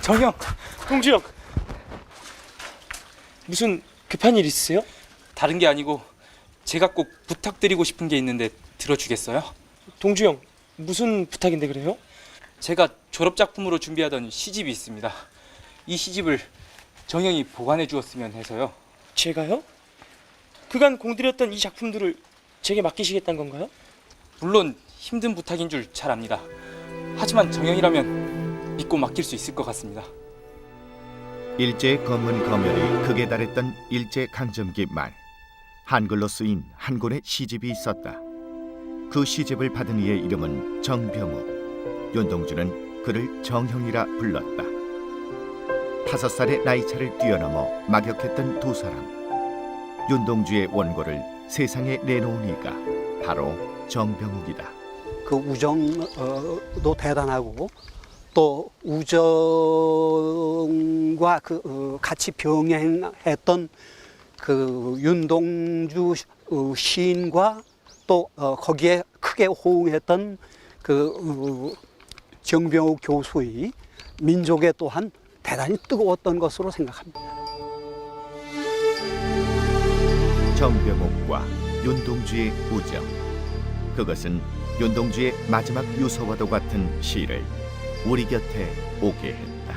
정형, 동주 형. 무슨 급한 일 있으세요? 다른 게 아니고 제가 꼭 부탁드리고 싶은 게 있는데 들어주겠어요? 동주 형, 무슨 부탁인데 그래요? 제가 졸업작품으로 준비하던 시집이 있습니다. 이 시집을 정형이 보관해 주었으면 해서요. 제가요? 그간 공들였던 이 작품들을 제게 맡기시겠다는 건가요? 물론 힘든 부탁인 줄 잘 압니다. 하지만 정형이라면 믿고 맡길 수 있을 것 같습니다. 일제의 검은 검열이 극에 달했던 일제강점기 말, 한글로 쓰인 한 권의 시집이 있었다. 그 시집을 받은 이의 이름은 정병욱. 윤동주는 그를 정형이라 불렀다. 5살의 나이차를 뛰어넘어 막역했던 두 사람. 윤동주의 원고를 세상에 내놓은 이가 바로 정병욱이다. 그 우정도 대단하고 또 우정과 같이 병행했던 그 윤동주 시인과 또 거기에 크게 호응했던 그 정병욱 교수의 민족에 또한 대단히 뜨거웠던 것으로 생각합니다. 정병욱과 윤동주의 우정. 그것은 윤동주의 마지막 유서와도 같은 시를 우리 곁에 오게 했다.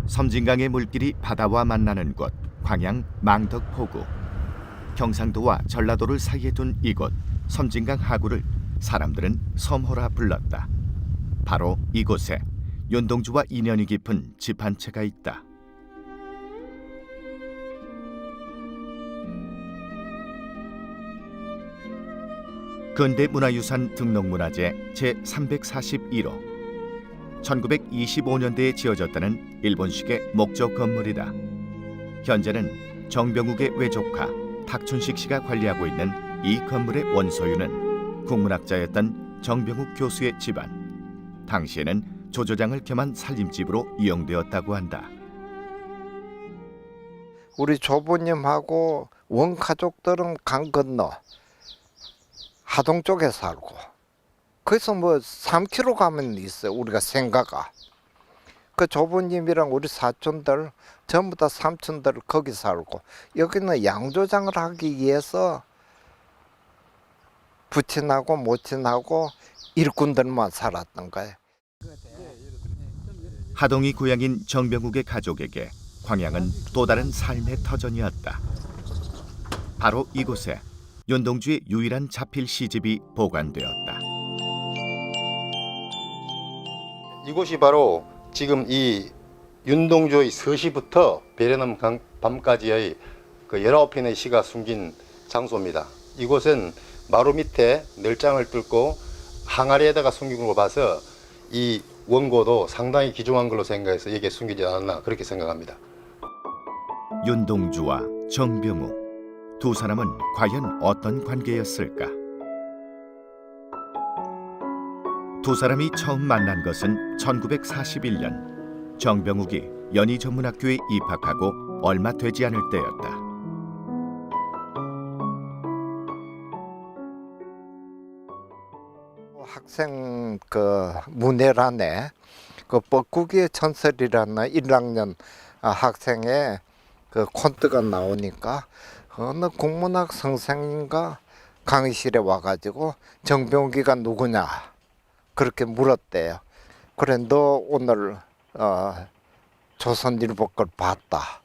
섬진강의 물길이 바다와 만나는 곳, 광양 망덕포구. 경상도와 전라도를 사이에 둔 이곳 섬진강 하구를 사람들은 섬호라 불렀다. 바로 이곳에 윤동주와 인연이 깊은 집 한 채가 있다. 근대문화유산 등록문화재 제341호. 1925년대에 지어졌다는 일본식의 목조 건물이다. 현재는 정병욱의 외조카 탁춘식 씨가 관리하고 있는 이 건물의 원소유는 국문학자였던 정병욱 교수의 집안. 당시에는 조조장을 겸한 살림집으로 이용되었다고 한다. 우리 조부님하고 원가족들은 강 건너 하동 쪽에 살고, 거기서 뭐 3km 가면 있어요. 우리가 생가가. 그 조부님이랑 우리 사촌들 전부 다 삼촌들 거기 살고, 여기는 양조장을 하기 위해서 부친하고 모친하고 일꾼들만 살았던 거예요. 하동이 고향인 정병욱의 가족에게 광양은 또 다른 삶의 터전이었다. 바로 이곳에 윤동주의 유일한 자필 시집이 보관되었다. 이곳이 바로 지금 이 윤동주의 서시부터 베레남 밤까지의 그 19편의 시가 숨긴 장소입니다. 이곳은 마루 밑에 널장을 뚫고 항아리에다가 숨긴 걸 봐서 이 원고도 상당히 귀중한 걸로 생각해서 여기에 숨기지 않았나 그렇게 생각합니다. 윤동주와 정병욱, 두 사람은 과연 어떤 관계였을까? 두 사람이 처음 만난 것은 1941년 정병욱이 연희전문학교에 입학하고 얼마 되지 않을 때였다. 학생 그 문해란에 그 뻐꾸기의 전설이라는 1학년 학생의 그 콘트가 나오니까 어느 국문학 선생님과 강의실에 와가지고 정병욱이가 누구냐 그렇게 물었대요. 그래, 너 오늘 조선일보 걸 봤다.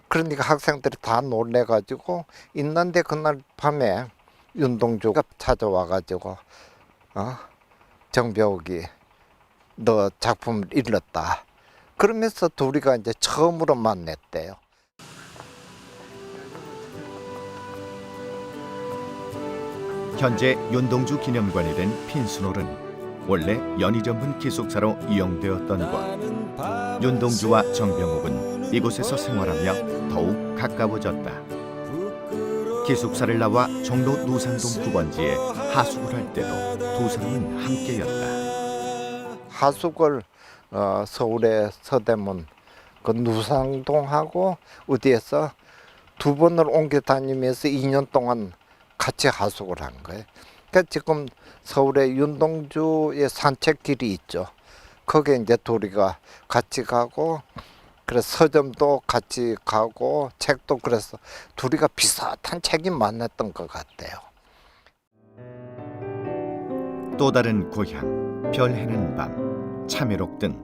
그러니까 학생들이 다 놀래가지고 있는데 그날 밤에 윤동주가 찾아와가지고 정병욱이 너 작품을 읽었다. 그러면서 둘이가 이제 처음으로 만났대요. 현재 윤동주 기념관이 된 핀수놀은 원래 연희 전문 기숙사로 이용되었던 곳. 윤동주와 정병욱은 이곳에서 생활하며 더욱 가까워졌다. 기숙사를 나와 종로 노상동 9번지에 하숙을 할 때도 두 사람은 함께였다. 하숙을 서울의 서대문 그 누상동하고 어디에서 두 번을 옮겨 다니면서 2년 동안 같이 하숙을 한 거예요. 그러니까 지금 서울의 윤동주의 산책길이 있죠. 거기에 이제 둘이가 같이 가고, 그래서 서점도 같이 가고, 책도 그래서 둘이가 비슷한 책이 많았던 것 같아요. 또 다른 고향, 별 해는 밤, 참외록 등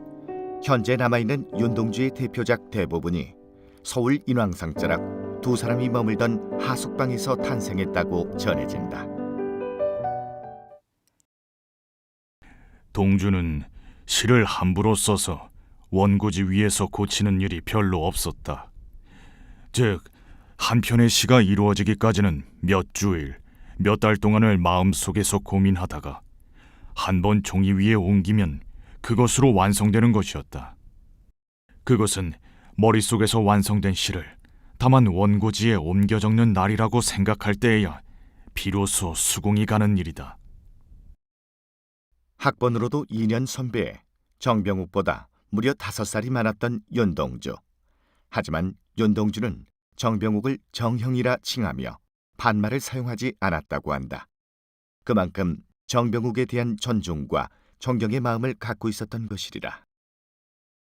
현재 남아있는 윤동주의 대표작 대부분이 서울 인왕산자락 두 사람이 머물던 하숙방에서 탄생했다고 전해진다. 동주는 시를 함부로 써서 원고지 위에서 고치는 일이 별로 없었다. 즉, 한 편의 시가 이루어지기까지는 몇 주일, 몇 달 동안을 마음속에서 고민하다가 한 번 종이 위에 옮기면 그것으로 완성되는 것이었다. 그것은 머릿속에서 완성된 시를 다만 원고지에 옮겨 적는 날이라고 생각할 때에야 비로소 수긍이 가는 일이다. 학번으로도 2년 선배에 정병욱보다 무려 5살이 많았던 윤동주. 하지만 윤동주는 정병욱을 정형이라 칭하며 반말을 사용하지 않았다고 한다. 그만큼 정병욱에 대한 존중과 존경의 마음을 갖고 있었던 것이리라.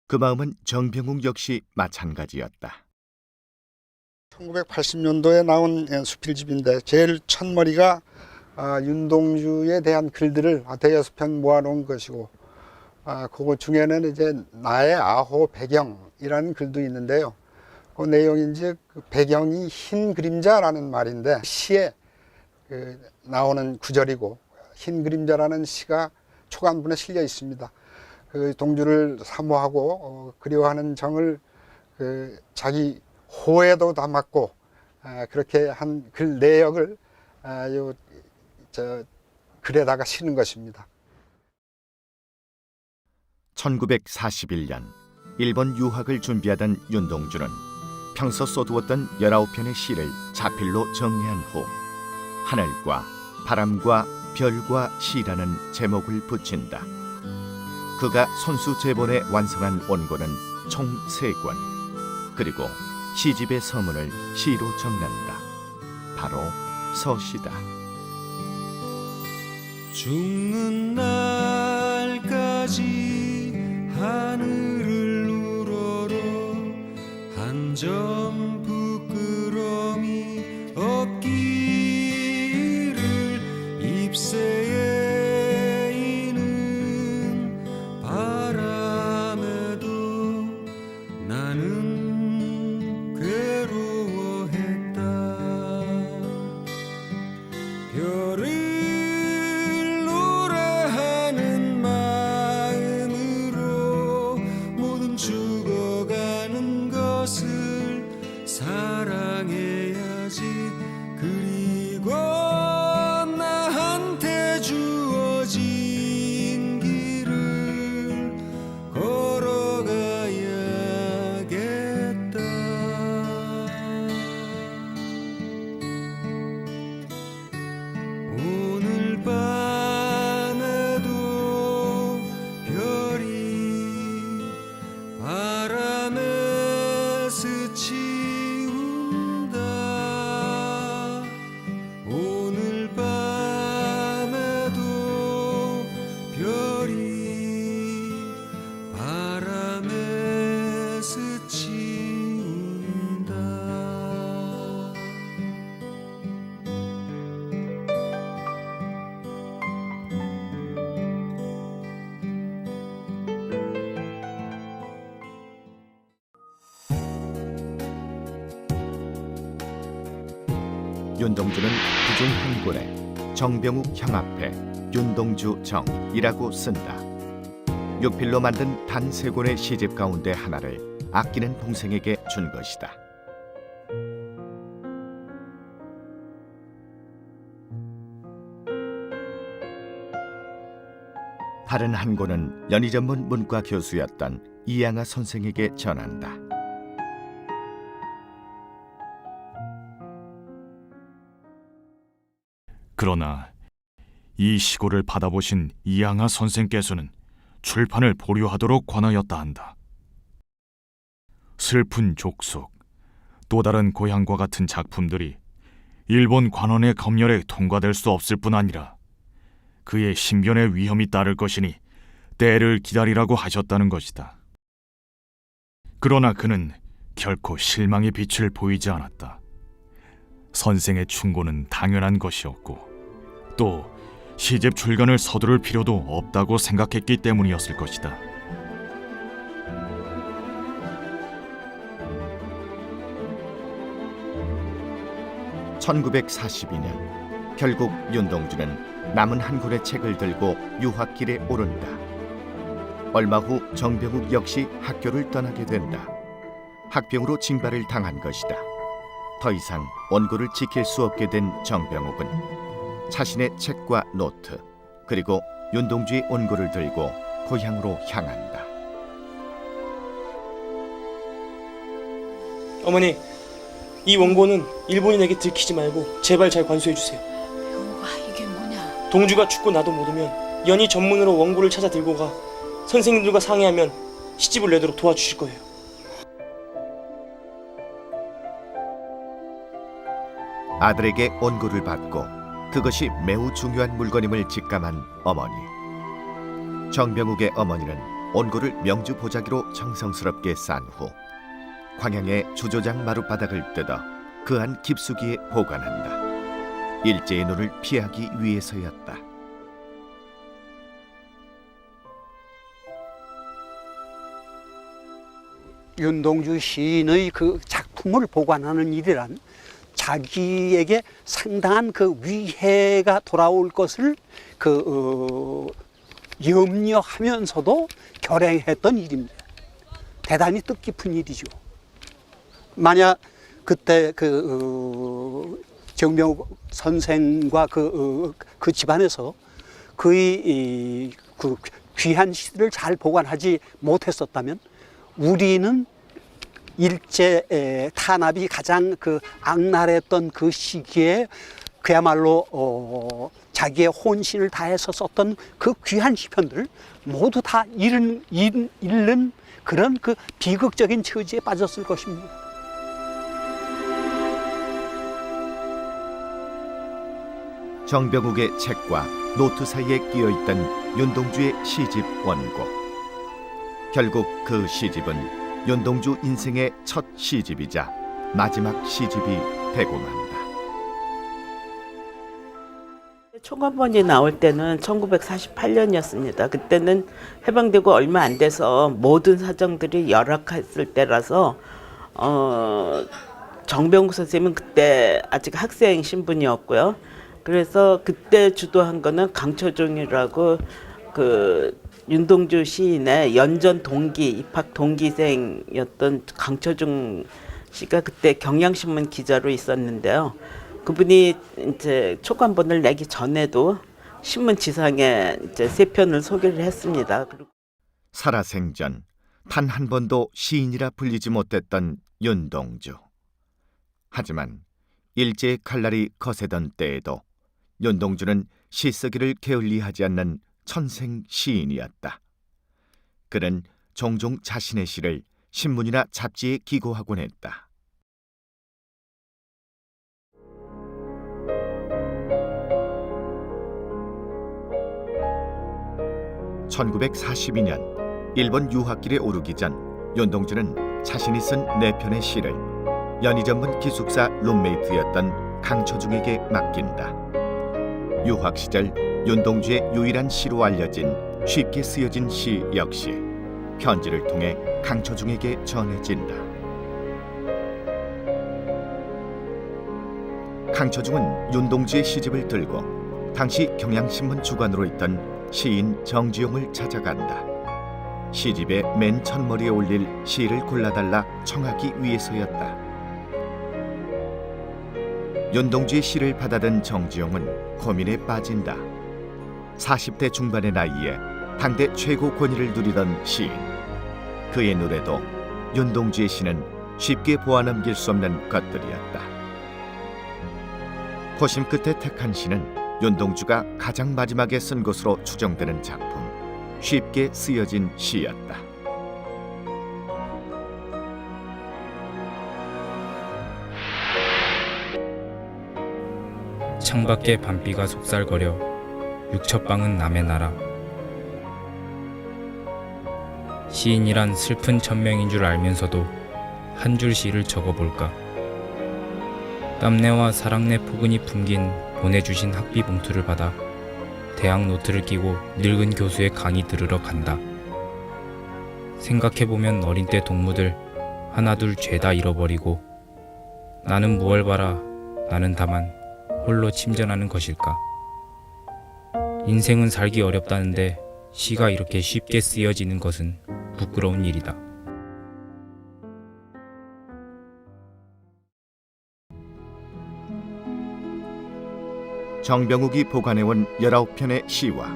그 마음은 정병욱 역시 마찬가지였다. 1980년도에 나온 수필집인데 제일 첫머리가 윤동주에 대한 글들을 대여섯 편 모아놓은 것이고, 그거 중에는 이제 나의 아호 배경이라는 글도 있는데요. 그 내용이 이제 그 배경이 흰 그림자라는 말인데 시에 나오는 구절이고, 흰 그림자라는 시가 초간분에 실려 있습니다. 그 동주를 사모하고 그리워하는 정을 자기 호에도 담았고, 그렇게 한 글 내역을 글에다가 실은 것입니다. 1941년 일본 유학을 준비하던 윤동주는 평소 써두었던 19편의 시를 자필로 정리한 후 하늘과 바람과 별과 시라는 제목을 붙인다. 그가 손수 제본에 완성한 원고는 총 3권. 그리고 시집의 서문을 시로 적는다. 바로 서시다. 죽는 날까지 하늘을 우러러 한 점 부끄러움이 없기를 잎새에 이는 바람에도 나는 괴로워했다. 별을 사랑해야지. 그리고 나한테 주어진 길을 걸어가야겠다. 오늘 밤에도 별이 바람에 스치 오늘 밤에도 별이 바람에 스치운다. 윤동주는 그중 한 권에 정병욱 형 앞에 윤동주 정이라고 쓴다. 6필로 만든 단 3권의 시집 가운데 하나를 아끼는 동생에게 준 것이다. 다른 한 고는 연희전문 문과 교수였던 이양하 선생에게 전한다. 그러나 이 시고를 받아보신 이양하 선생께서는 출판을 보류하도록 권하였다 한다. 슬픈 족속, 또 다른 고향과 같은 작품들이 일본 관원의 검열에 통과될 수 없을 뿐 아니라 그의 신변에 위험이 따를 것이니 때를 기다리라고 하셨다는 것이다. 그러나 그는 결코 실망의 빛을 보이지 않았다. 선생의 충고는 당연한 것이었고 또 시집 출간을 서두를 필요도 없다고 생각했기 때문이었을 것이다. (1942년) 결국 윤동주는 남은 한 권의 책을 들고 유학길에 오른다. 얼마 후 정병욱 역시 학교를 떠나게 된다. 학병으로 징발을 당한 것이다. 더 이상 원고를 지킬 수 없게 된 정병욱은 자신의 책과 노트 그리고 윤동주의 원고를 들고 고향으로 향한다. 어머니, 이 원고는 일본인에게 들키지 말고 제발 잘 관수해 주세요. 영호가 이게 뭐냐? 동주가 죽고 나도 못 오면 연희 전문으로 원고를 찾아 들고 가 선생님들과 상의하면 시집을 내도록 도와주실 거예요. 아들에게 원고를 받고 그것이 매우 중요한 물건임을 직감한 어머니. 정병욱의 어머니는 원고를 명주 보자기로 정성스럽게 싼 후 광양의 주조장 마룻바닥을 뜯어 그 안 깊숙이에 보관한다. 일제의 눈을 피하기 위해서였다. 윤동주 시인의 그 작품을 보관하는 일이란 자기에게 상당한 그 위해가 돌아올 것을 염려하면서도 결행했던 일입니다. 대단히 뜻깊은 일이죠. 만약 그때 정병욱 선생과 그 집안에서 그의 그 귀한 시를 잘 보관하지 못했었다면 우리는 일제 탄압이 가장 악랄했던 그 시기에 그야말로 자기의 혼신을 다해서 썼던 그 귀한 시편들을 모두 다 잃는 그런 그 비극적인 처지에 빠졌을 것입니다. 정병욱의 책과 노트 사이에 끼어있던 윤동주의 시집 원고. 결국 그 시집은 윤동주 인생의 첫 시집이자 마지막 시집이 되고 만다. 총관본이 나올 때는 1948년이었습니다. 그때는 해방되고 얼마 안 돼서 모든 사정들이 열악했을 때라서 정병욱 선생님은 그때 아직 학생 신분이었고요. 그래서 그때 주도한 거는 강처중이라고 윤동주 시인의 연전 동기, 입학 동기생이었던 강처중 씨가 그때 경향신문 기자로 있었는데요. 그분이 이제 초관본을 내기 전에도 신문 지상에 이제 3편을 소개를 했습니다. 살아생전 단 한 번도 시인이라 불리지 못했던 윤동주. 하지만 일제의 칼날이 거세던 때에도 윤동주는 시쓰기를 게을리하지 않는 천생 시인이었다. 그는 종종 자신의 시를 신문이나 잡지에 기고하곤 했다. (1942년) 일본 유학길에 오르기 전 윤동주는 자신이 쓴 4편의 시를 연희전문 기숙사 룸메이트였던 강처중에게 맡긴다. 유학 시절 윤동주의 유일한 시로 알려진 쉽게 쓰여진 시 역시 편지를 통해 강처중에게 전해진다. 강처중은 윤동주의 시집을 들고 당시 경향신문 주관으로 있던 시인 정지용을 찾아간다. 시집의 맨 첫머리에 올릴 시를 골라달라 청하기 위해서였다. 윤동주의 시를 받아든 정지용은 고민에 빠진다. 40대 중반의 나이에 당대 최고 권위를 누리던 시인. 그의 노래도 윤동주의 시는 쉽게 보아넘길 수 없는 것들이었다. 고심 끝에 택한 시는 윤동주가 가장 마지막에 쓴 것으로 추정되는 작품 쉽게 쓰여진 시였다. 창밖에 밤비가 속살거려 육첩방은 남의 나라. 시인이란 슬픈 천명인 줄 알면서도 한 줄 시를 적어볼까. 땀내와 사랑내 포근히 풍긴 보내주신 학비 봉투를 받아 대학 노트를 끼고 늙은 교수의 강의 들으러 간다. 생각해보면 어린 때 동무들 하나둘 죄다 잃어버리고 나는 무얼 바라 나는 다만 홀로 침전하는 것일까. 인생은 살기 어렵다는데 시가 이렇게 쉽게 쓰여지는 것은 부끄러운 일이다. 정병욱이 보관해온 19편의 시와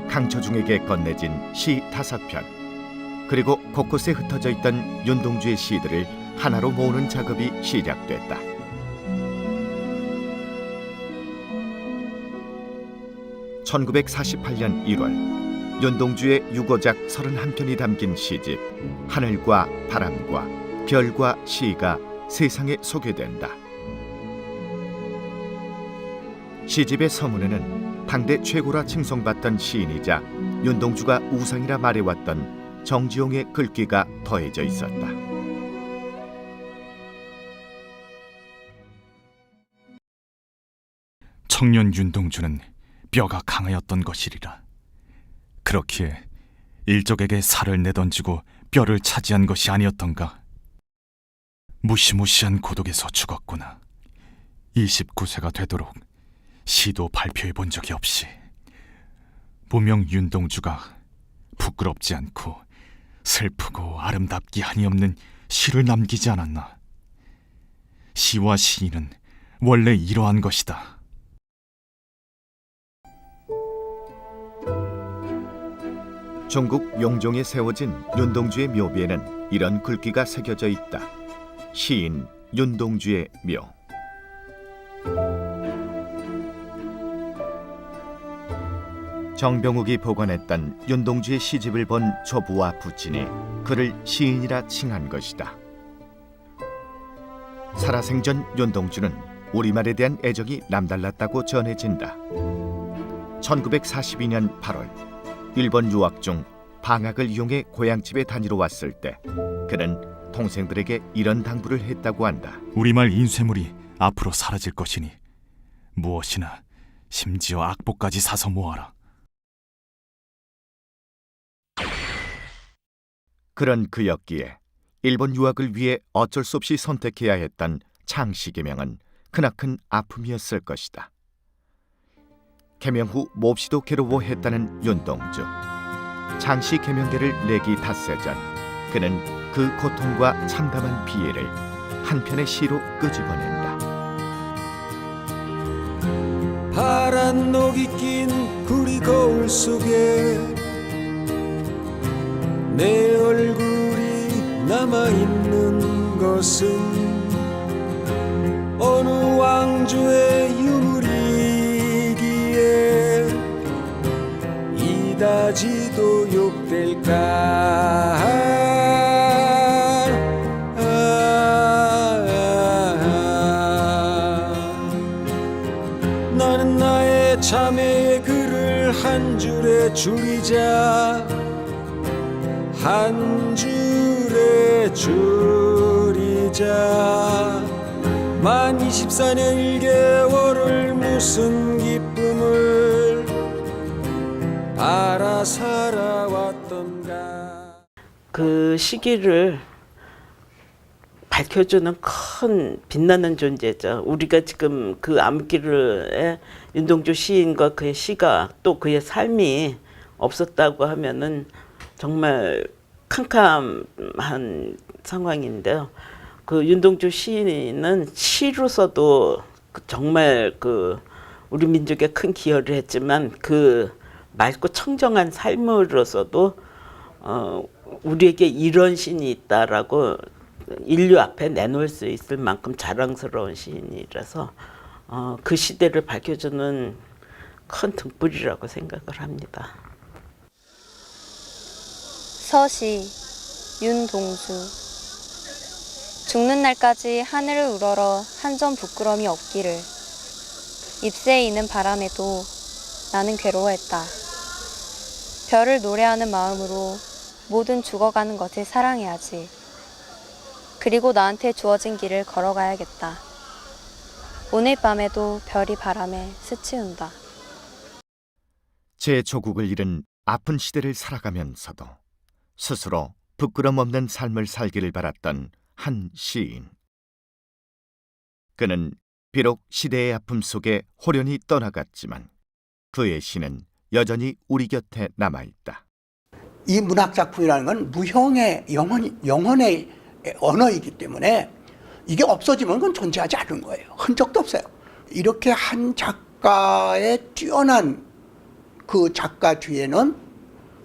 강처중에게 건네진 시 5편, 그리고 곳곳에 흩어져 있던 윤동주의 시들을 하나로 모으는 작업이 시작됐다. (1948년 1월) 윤동주의 유고작 31편이 담긴 시집 하늘과 바람과 별과 시가 세상에 소개된다. 시집의 서문에는 당대 최고라 칭송받던 시인이자 윤동주가 우상이라 말해왔던 정지용의 글귀가 더해져 있었다. 청년 윤동주는 뼈가 강하였던 것이리라. 그렇기에 일적에게 살을 내던지고 뼈를 차지한 것이 아니었던가. 무시무시한 고독에서 죽었구나. 29세가 되도록 시도 발표해 본 적이 없이 무명 윤동주가 부끄럽지 않고 슬프고 아름답기 한이 없는 시를 남기지 않았나. 시와 시인은 원래 이러한 것이다. 중국 용종에 세워진 윤동주의 묘비에는 이런 글귀가 새겨져 있다. 시인 윤동주의 묘. 정병욱이 보관했던 윤동주의 시집을 본 조부와 부친이 그를 시인이라 칭한 것이다. 살아생전 윤동주는 우리말에 대한 애정이 남달랐다고 전해진다. 1942년 8월 일본 유학 중 방학을 이용해 고향집에 다니러 왔을 때 그는 동생들에게 이런 당부를 했다고 한다. 우리말 인쇄물이 앞으로 사라질 것이니 무엇이나 심지어 악보까지 사서 모아라. 그런 그였기에 일본 유학을 위해 어쩔 수 없이 선택해야 했던 창씨 계명은 크나큰 아픔이었을 것이다. 계명 후 몹시도 괴로워했다는 윤동주. 창씨 계명계를 내기 닷새 전 그는 그 고통과 참담한 비애를 한 편의 시로 끄집어낸다. 파란 녹이 낀 구리 거울 속에 내 얼굴이 남아있는 것은 어느 왕조의 유물이기에 이다지도 욕될까. 나는 나의 자매의 글을 한 줄에 줄이자 한 줄에 줄이자 만 24년 1개월을 무슨 기쁨을 알아 살아왔던가. 그 시기를 밝혀주는 큰 빛나는 존재죠. 우리가 지금 그 암길에 윤동주 시인과 그의 시가 또 그의 삶이 없었다고 하면은 정말 캄캄한 상황인데요. 그 윤동주 시인은 시로서도 정말 그 우리 민족에 큰 기여를 했지만 그 맑고 청정한 삶으로서도 우리에게 이런 시인이 있다라고 인류 앞에 내놓을 수 있을 만큼 자랑스러운 시인이라서 그 시대를 밝혀주는 큰 등불이라고 생각을 합니다. 서시 윤동주. 죽는 날까지 하늘을 우러러 한 점 부끄러움이 없기를. 잎새에 있는 바람에도 나는 괴로워했다. 별을 노래하는 마음으로 모든 죽어가는 것을 사랑해야지. 그리고 나한테 주어진 길을 걸어가야겠다. 오늘 밤에도 별이 바람에 스치운다. 제 조국을 잃은 아픈 시대를 살아가면서도 스스로 부끄럼 없는 삶을 살기를 바랐던 한 시인. 그는 비록 시대의 아픔 속에 호련히 떠나갔지만 그의 시는 여전히 우리 곁에 남아있다. 이 문학 작품이라는 건 무형의 영혼의 언어이기 때문에 이게 없어지면 그건 존재하지 않은 거예요. 흔적도 없어요. 이렇게 한 작가의 뛰어난 그 작가 뒤에는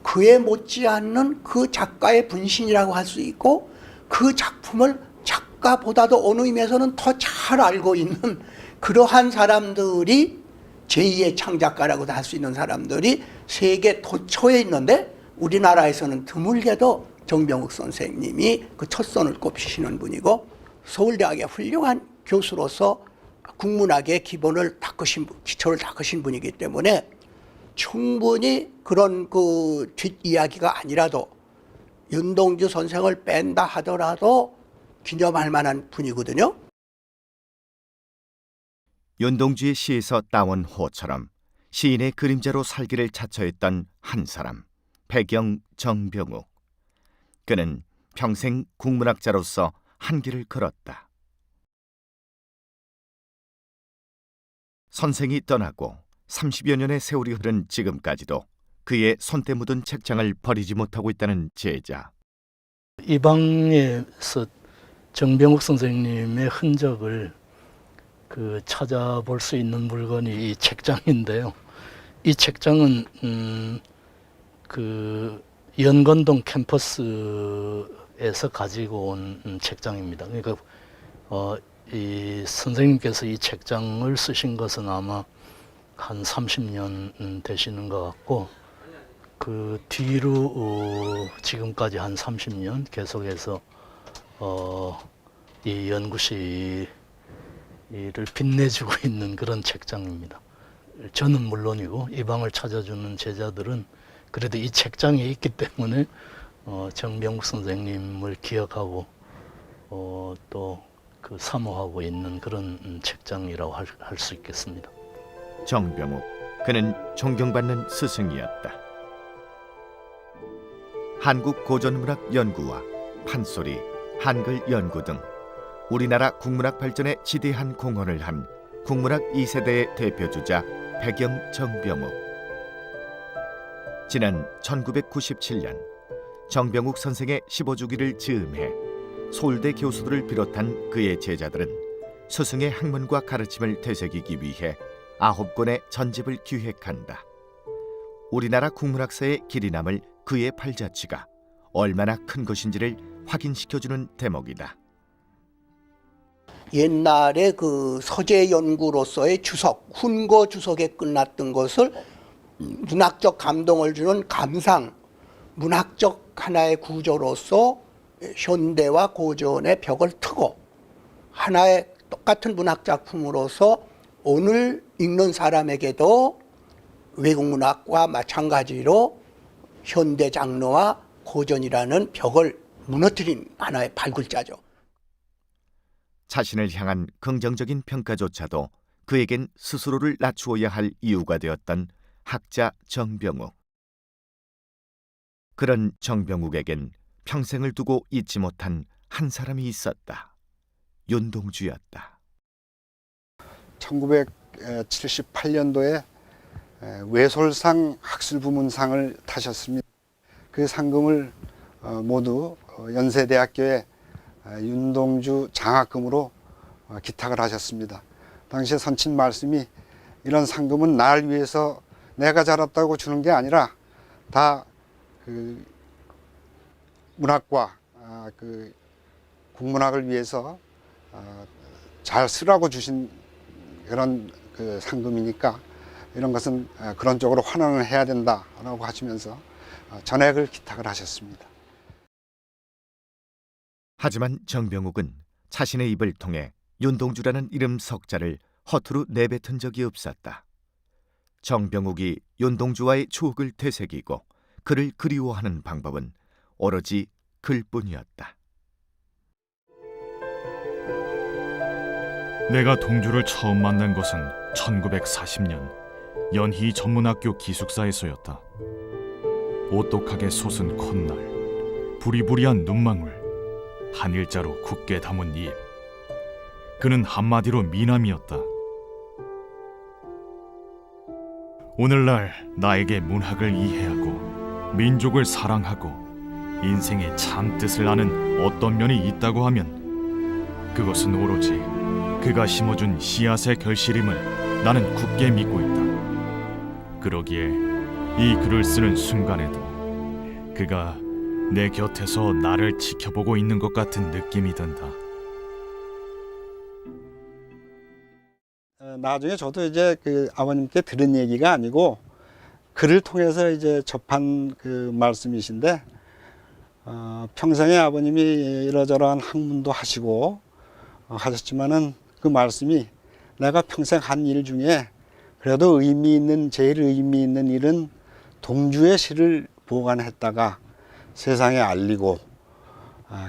그에 못지않는 그 작가의 분신이라고 할 수 있고 그 작품을 작가보다도 어느 의미에서는 더 잘 알고 있는 그러한 사람들이 제2의 창작가라고도 할 수 있는 사람들이 세계 도처에 있는데 우리나라에서는 드물게도 정병욱 선생님이 그 첫 손을 꼽히시는 분이고 서울대학의 훌륭한 교수로서 국문학의 기초를 닦으신 분이기 때문에 충분히 그런 그 뒷이야기가 아니라도 윤동주 선생을 뺀다 하더라도 기념할 만한 분이거든요. 윤동주의 시에서 따온 호처럼 시인의 그림자로 살기를 자처했던 한 사람, 배경 정병욱. 그는 평생 국문학자로서 한 길을 걸었다. 선생이 떠나고 30여 년의 세월이 흐른 지금까지도 그의 손때 묻은 책장을 버리지 못하고 있다는 제자. 이 방에서 정병욱 선생님의 흔적을 찾아볼 수 있는 물건이 이 책장인데요. 이 책장은 연건동 캠퍼스에서 가지고 온 책장입니다. 그러니까 이 선생님께서 이 책장을 쓰신 것은 아마 한 30년 되시는 것 같고 그 뒤로 지금까지 한 30년 계속해서 이 연구실을 빛내주고 있는 그런 책장입니다. 저는 물론이고 이 방을 찾아주는 제자들은 그래도 이 책장에 있기 때문에 정병욱 선생님을 기억하고 또 그 사모하고 있는 그런 책장이라고 할 수 있겠습니다. 정병욱, 그는 존경받는 스승이었다. 한국고전문학연구와 판소리, 한글 연구 등 우리나라 국문학 발전에 지대한 공헌을 한 국문학 2세대의 대표주자 배경 정병욱. 지난 1997년 정병욱 선생의 15주기를 즈음해 서울대 교수들을 비롯한 그의 제자들은 스승의 학문과 가르침을 되새기기 위해 9권의 전집을 기획한다. 우리나라 국문학사의 길이 남을 그의 발자취가 얼마나 큰 것인지를 확인시켜주는 대목이다. 옛날에 그 서재 연구로서의 주석, 훈거 주석에 끝났던 것을 문학적 감동을 주는 감상, 문학적 하나의 구조로서 현대와 고전의 벽을 트고 하나의 똑같은 문학 작품으로서 오늘 읽는 사람에게도 외국문학과 마찬가지로 현대 장르와 고전이라는 벽을 무너뜨린 하나의 발굴자죠. 자신을 향한 긍정적인 평가조차도 그에겐 스스로를 낮추어야 할 이유가 되었던 학자 정병욱. 그런 정병욱에겐 평생을 두고 잊지 못한 한 사람이 있었다. 윤동주였다. 1978년도에 외솔상 학술부문상을 타셨습니다. 그 상금을 모두 연세대학교에 윤동주 장학금으로 기탁을 하셨습니다. 당시에 선친 말씀이 이런 상금은 날 위해서 내가 잘했다고 주는 게 아니라 다 그 문학과 그 국문학을 위해서 잘 쓰라고 주신 그런 그 상금이니까 이런 것은 그런 쪽으로 환원을 해야 된다라고 하시면서 전액을 기탁을 하셨습니다. 하지만 정병욱은 자신의 입을 통해 윤동주라는 이름 석자를 허투루 내뱉은 적이 없었다. 정병욱이 윤동주와의 추억을 되새기고 그를 그리워하는 방법은 오로지 글뿐이었다. 내가 동주를 처음 만난 것은 1940년 연희 전문학교 기숙사에서였다. 오똑하게 솟은 콧날, 부리부리한 눈망울, 한 일자로 굳게 담은 입. 그는 한마디로 미남이었다. 오늘날 나에게 문학을 이해하고 민족을 사랑하고 인생의 참 뜻을 아는 어떤 면이 있다고 하면 그것은 오로지 그가 심어준 씨앗의 결실임을 나는 굳게 믿고 있다. 그러기에 이 글을 쓰는 순간에도 그가 내 곁에서 나를 지켜보고 있는 것 같은 느낌이 든다. 나중에 저도 이제 그 아버님께 들은 얘기가 아니고 글을 통해서 이제 접한 그 말씀이신데, 평생에 아버님이 이러저러한 학문도 하시고 하셨지만은 그 말씀이 내가 평생 한 일 중에 그래도 제일 의미 있는 일은 동주의 시를 보관했다가 세상에 알리고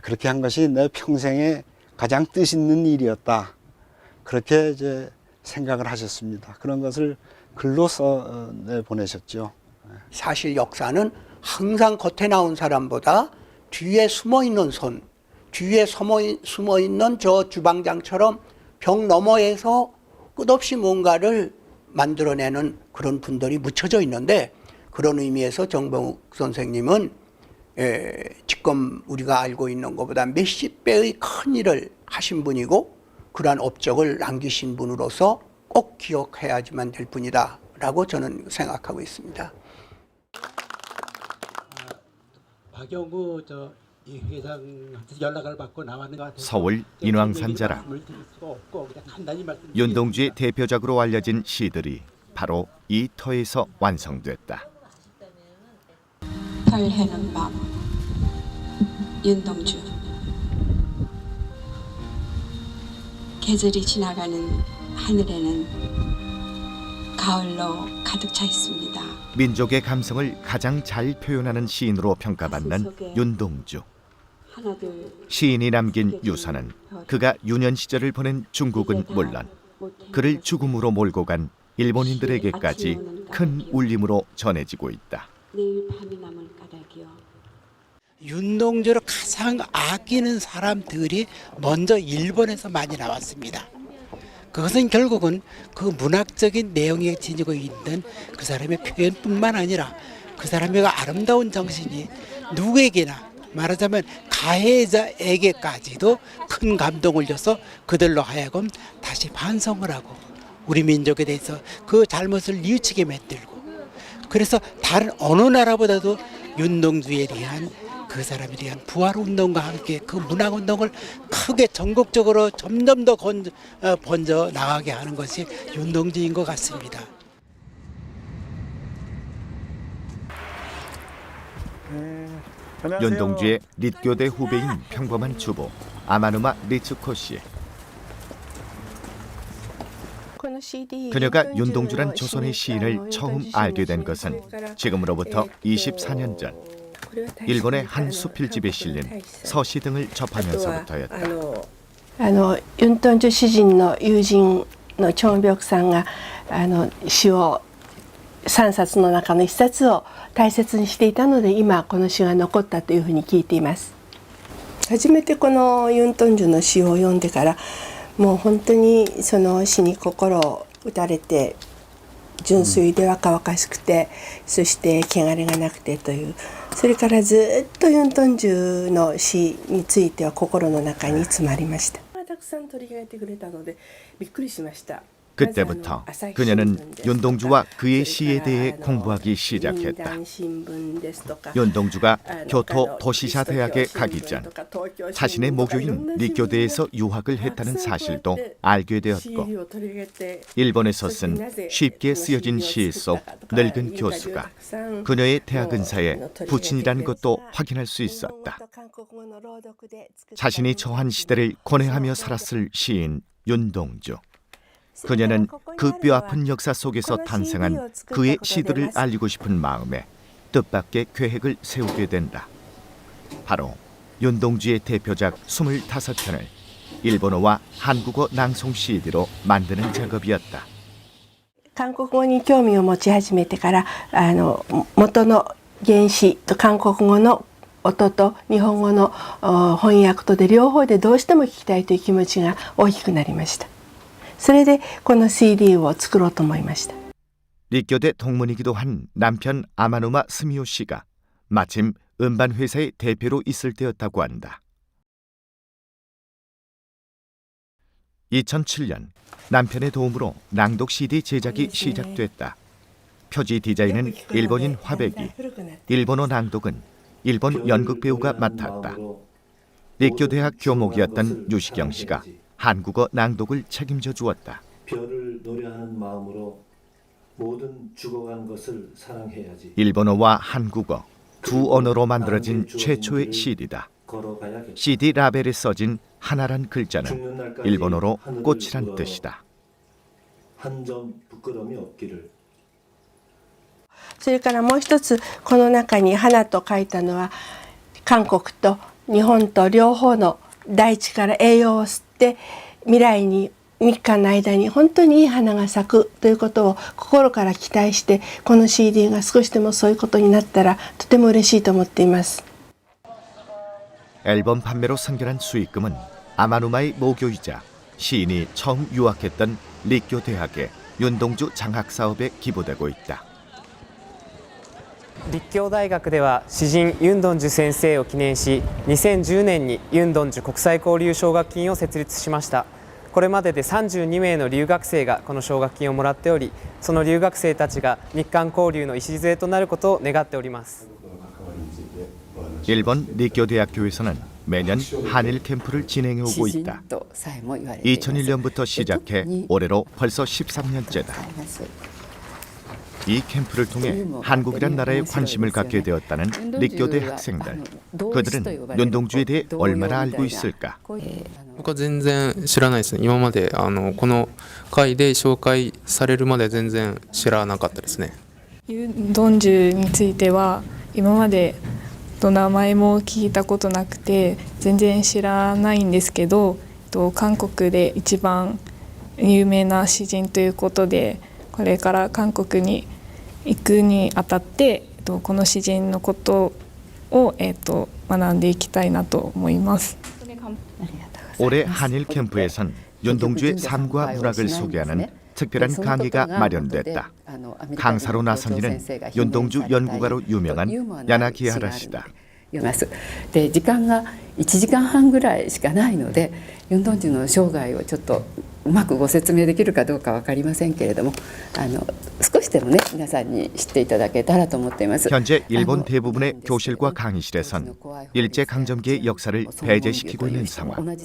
그렇게 한 것이 내 평생에 가장 뜻 있는 일이었다. 그렇게 이제 생각을 하셨습니다. 그런 것을 글로 써 보내셨죠. 사실 역사는 항상 겉에 나온 사람보다 뒤에 숨어있는 손, 뒤에 숨어있는 저 주방장처럼 벽 너머에서 끝없이 뭔가를 만들어내는 그런 분들이 묻혀져 있는데, 그런 의미에서 정병욱 선생님은 지금 우리가 알고 있는 것보다 몇십 배의 큰 일을 하신 분이고 그러한 업적을 남기신 분으로서 꼭 기억해야지만 될 분이다 라고 저는 생각하고 있습니다. 박영구 이 회장한테 연락을 받고 나왔는 것 같아서 서울 인왕산자락. 윤동주의 대표작으로 알려진 시들이 바로 이 터에서 완성됐다. 달 해는 밤, 윤동주. 계절이 지나가는 하늘에는 가을로 가득 차 있습니다. 민족의 감성을 가장 잘 표현하는 시인으로 평가받는 윤동주. 시인이 남긴 유산은 그가 유년 시절을 보낸 중국은 물론 그를 죽음으로 몰고 간 일본인들에게까지 큰 울림으로 전해지고 있다. 내일 밤이 남을 까닭이요. 윤동주를 가장 아끼는 사람들이 먼저 일본에서 많이 나왔습니다. 그것은 결국은 그 문학적인 내용에 지니고 있는 그 사람의 표현뿐만 아니라 그 사람의 아름다운 정신이 누구에게나 말하자면 가해자에게까지도 큰 감동을 줘서 그들로 하여금 다시 반성을 하고 우리 민족에 대해서 그 잘못을 뉘우치게 만들고, 그래서 다른 어느 나라보다도 윤동주에 대한 그 사람에 대한 부활운동과 함께 그 문학운동을 크게 전국적으로 점점 더 번져 나가게 하는 것이 윤동주인 것 같습니다. 윤동주의 릿교대 후배인 평범한 주부 아마누마 리츠코 씨. 그녀가 윤동주란 조선의 시인을 처음 알게 된 것은 지금으로부터 24년 전 일본의 한 수필집에 실린 서시 등을 접하면서부터였다. 윤동주 시인의友人のチョンビョクさんが詩を3冊の中の1冊を大切にしていたので、今この詩が残ったというふうに聞いています。初めてこのユン・トンジュの詩を読んでから、もう本当にその詩に心を打たれて、純粋で若々しくて、そして汚れがなくてという、それからずっとユン・トンジュの詩については心の中に詰まりました。たくさん取り上げてくれたのでびっくりしました。 그때부터 그녀는 윤동주와 그의 시에 대해 공부하기 시작했다. 윤동주가 교토 도시샤 대학에 가기 전 자신의 모교인 리교대에서 유학을 했다는 사실도 알게 되었고, 일본에서 쓴 쉽게 쓰여진 시 속 늙은 교수가 그녀의 대학 은사에 부친이라는 것도 확인할 수 있었다. 자신이 처한 시대를 고뇌하며 살았을 시인 윤동주. 그녀는 그 뼈아픈 역사 속에서 탄생한 그의 시들을 알리고 싶은 마음에 뜻밖의 계획을 세우게 된다. 바로 윤동주의 대표작 25편을 일본어와 한국어 낭송 CD로 만드는 작업이었다. 韓国語に興味を持ち始めてから元の原詞と韓国語の音と日本語の翻訳とで両方でどうしても聞きたいという気持ちが大きくなりました。それでこの CD を作ろうと思いました。 立교대 동문이기도 한 남편 아마누마 스미오 씨가 마침 음반 회사의 대표로 있을 때였다고 한다. 2007년 남편의 도움으로 낭독 CD 제작이 시작됐다. 표지 디자인은 일본인 화백이, 일본어 낭독은 일본 연극 배우가 맡았다.立교대학 교목이었던 유시경 씨가 한국어 낭독을 책임져 주었다. 별을 노래하는 마음으로 모든 죽어간 것을 사랑해야지. 일본어와 한국어 두 언어로 만들어진 최초의 CD다. CD 라벨에 써진 하나란 글자는 일본어로 꽃이란 뜻이다. 한 점 부끄러움이 없기를. それからもう一つこの中に花と書いたのは韓国と日本と両方の大地から栄養を吸って未来に日韓の間に本当にいい花が咲くということを心から期待してこの CD が少しでもそういうことになったらとても嬉しいと思っています。 앨범 판매로 생겨난 수익금은 아마누마의 모교이자 시인이 처음 유학했던立교대학의 윤동주 장학 사업에 기부되고 있다. 立教大学では詩人ユン・ドンジュ先生を記念し2010年にユン・ドンジュ国際交流奨学金を設立しました。これまでで32名の留学生がこの奨学金をもらっており、その留学生たちが日韓交流の礎となることを願っております。 일본立교대학교에서는 매년 한일 캠프를 진행해 오고 있다. 2001년부터 시작해 올해로 벌써 13년째다. 이 캠프를 통해 한국이란 나라에 관심을 갖게 되었다는立교대 학생들. 그들은 윤동주에 대해 얼마나 알고 있을까? 僕は全然知らないですね。今までこの会で紹介されるまで全然知らなかったですね。ユン・ドンジュについては今まで名前も聞いたことなくて全然知らないんですけど、韓国で一番有名な詩人ということでこれから韓国に行くにあたってこの詩人のことを学んでいきたいなと思います。 올해 한일 캠프에선 윤동주의 삶과 문학을 소개하는 특별한 강의가 마련됐다. 강사로 나선 이는 윤동주 연구가로 유명한 야나기하라 씨다. で時間が1時間半ぐらいしかないのでユン・ドンジュの生涯をちょっとうまくご説明できるかどうか分かりませんけれども少しでもね皆さんに知っていただけたらと思っています。 현재 일본 대부분의 교실과 강의실에선 일제강점기의 역사를 배제시키고 있는 상황.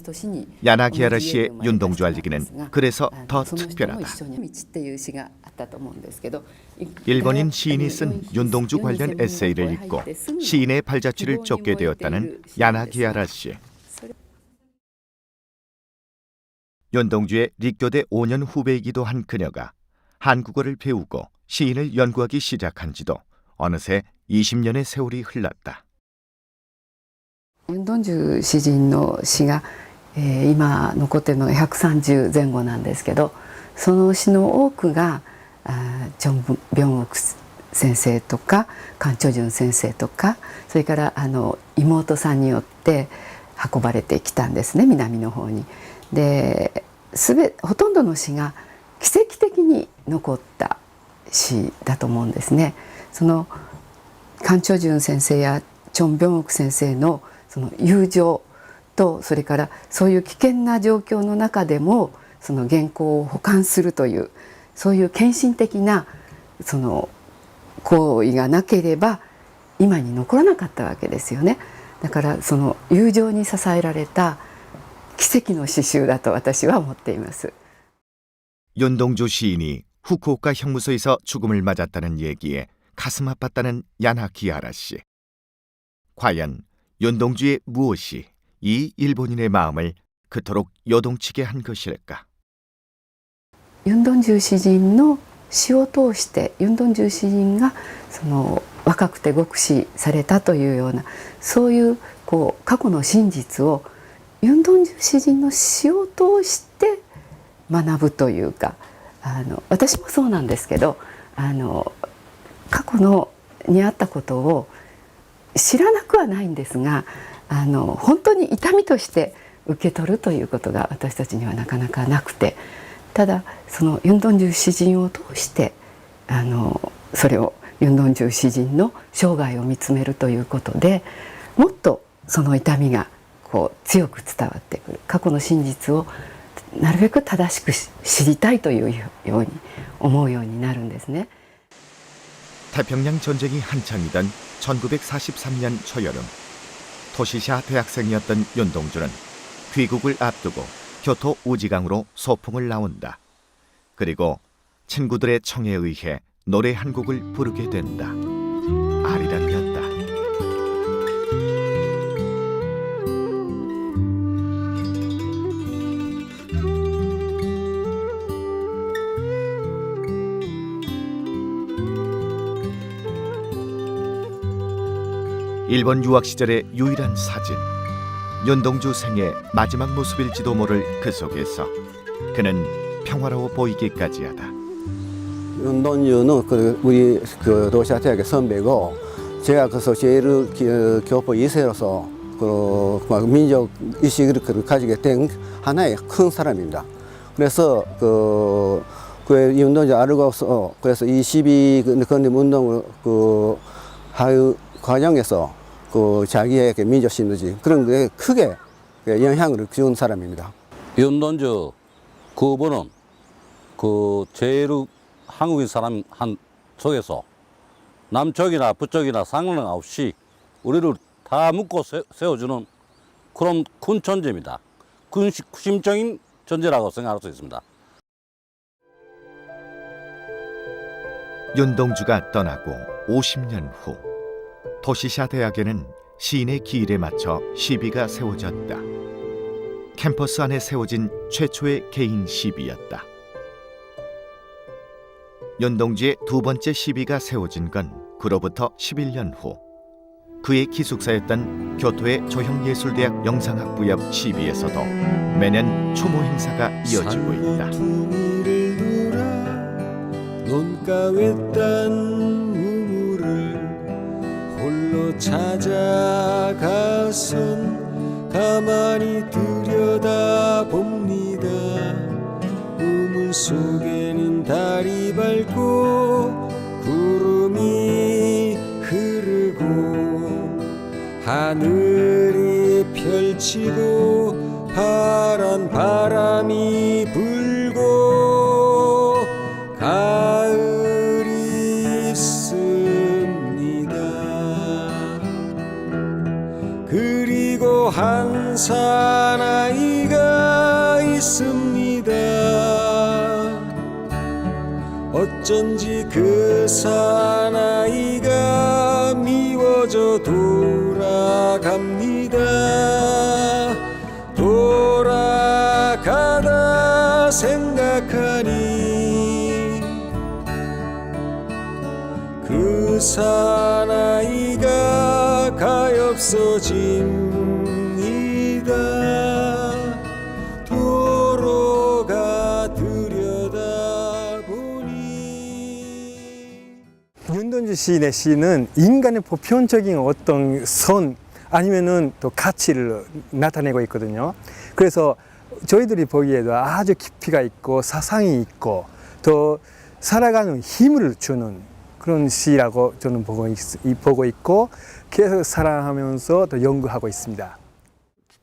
야나기하라 씨의 윤동주 알리기는 그래서 더 특별하다. 일본인 시인이 쓴 윤동주 관련 에세이를 읽고 시인의 발자취를 쫓게 되었다는 야나기하라 씨. 윤동주의立교대 5년 후배이기도 한 그녀가 한국어를 배우고 시인을 연구하기 시작한 지도 어느새 20년의 세월이 흘렀다. ユン・ドンジュ詩人の詩が、今残っているのが130前後なんですけど、その詩の多くがチョン・ビョンウク先生とかカン・チョジュン先生とかそれから妹さんによって運ばれてきたんですね、南の方に。でほとんどの詩が奇跡的に残った詩だと思うんですね。そのカン・チョジュン先生やチョン・ビョンウク先生のその友情とそれからそういう危険な状況の中でもその原稿を保管するというそういう献身的なその行為がなければ今に残らなかったわけですよね。だからその友情に支えられた奇跡の詩集だと私は思っています。 윤동주 시인이 후쿠오카 형무소에서 죽음을 맞았다는 얘기에 가슴 아팠다는 야나키하라 씨. 과연 윤동주의 무엇이 이 일본인의 마음을 그토록 요동치게 한 것일까? ユンドンジュ詩人の詩を通してユンドンジュ詩人がその若くて獄死されたというようなそういう過去の真実をユンドンジュ詩人の詩を通して学ぶというか私もそうなんですけど過去のにあったことを知らなくはないんですが本当に痛みとして受け取るということが私たちにはなかなかなくてただそのユンドンジュ詩人を通してそれをユンドンジュ詩人の生涯を見つめるということでもっとその痛みが強く伝わってくる過去の真実をなるべく正しく知りたいというように思うようになるんですね。 태평양 전쟁이 한창이던 1943년 초여름 토시샤 대학생이었던 윤동주는 귀국을 앞두고 교토 우지강으로 소풍을 나온다. 그리고 친구들의 청에 의해 노래 한 곡을 부르게 된다. 아리랑이었다. 일본 유학 시절의 유일한 사진. 윤동주 생의 마지막 모습일지도 모를 그 속에서 그는 평화로워 보이기까지 하다. 윤동주는 우리 도시아 대학의 선배고 제가 그래서 제일 교포 2세로서 민족 의식을 가지게 된 하나의 큰 사람입니다. 그래서 그 윤동주 알고서 그래서 이 시비 건립 운동을 하유 과정에서 자기의 민족 신도지 그런 게 크게 영향을 준 사람입니다. 윤동주 그분은 제일 한국인 사람 한 속에서 남쪽이나 북쪽이나 상관없이 우리를 다 묶고 세워주는 그런 큰 존재입니다. 큰 심적인 존재라고 생각할 수 있습니다. 윤동주가 떠나고 50년 후 토시샤 대학에는 시인의 기일에 맞춰 시비가 세워졌다. 캠퍼스 안에 세워진 최초의 개인 시비였다. 윤동주의 두 번째 시비가 세워진 건 그로부터 11년 후 그의 기숙사였던 교토의 조형예술대학 영상학부 옆 시비에서도 매년 추모 행사가 이어지고 있다. 홀로 찾아가선 가만히 들여다봅니다. 우물 속에는 달이 밝고 구름이 흐르고 하늘이 펼치고 파란 바람이 불고 가을이 있습니다. 그리고 한 사나이가 있습니다. 어쩐지 그 사나이가 미워져 돌아갑니다. 돌아가다 생각하니 그 사나이가 가엾어집니다. 도로가 들여다보니 윤동주 시인의 시는 인간의 보편적인 어떤 선 아니면은 또 가치를 나타내고 있거든요. 그래서 저희들이 보기에도 아주 깊이가 있고 사상이 있고 또 살아가는 힘을 주는 그런 시라고 저는 보고 있고 계속 사랑하면서 또 연구하고 있습니다.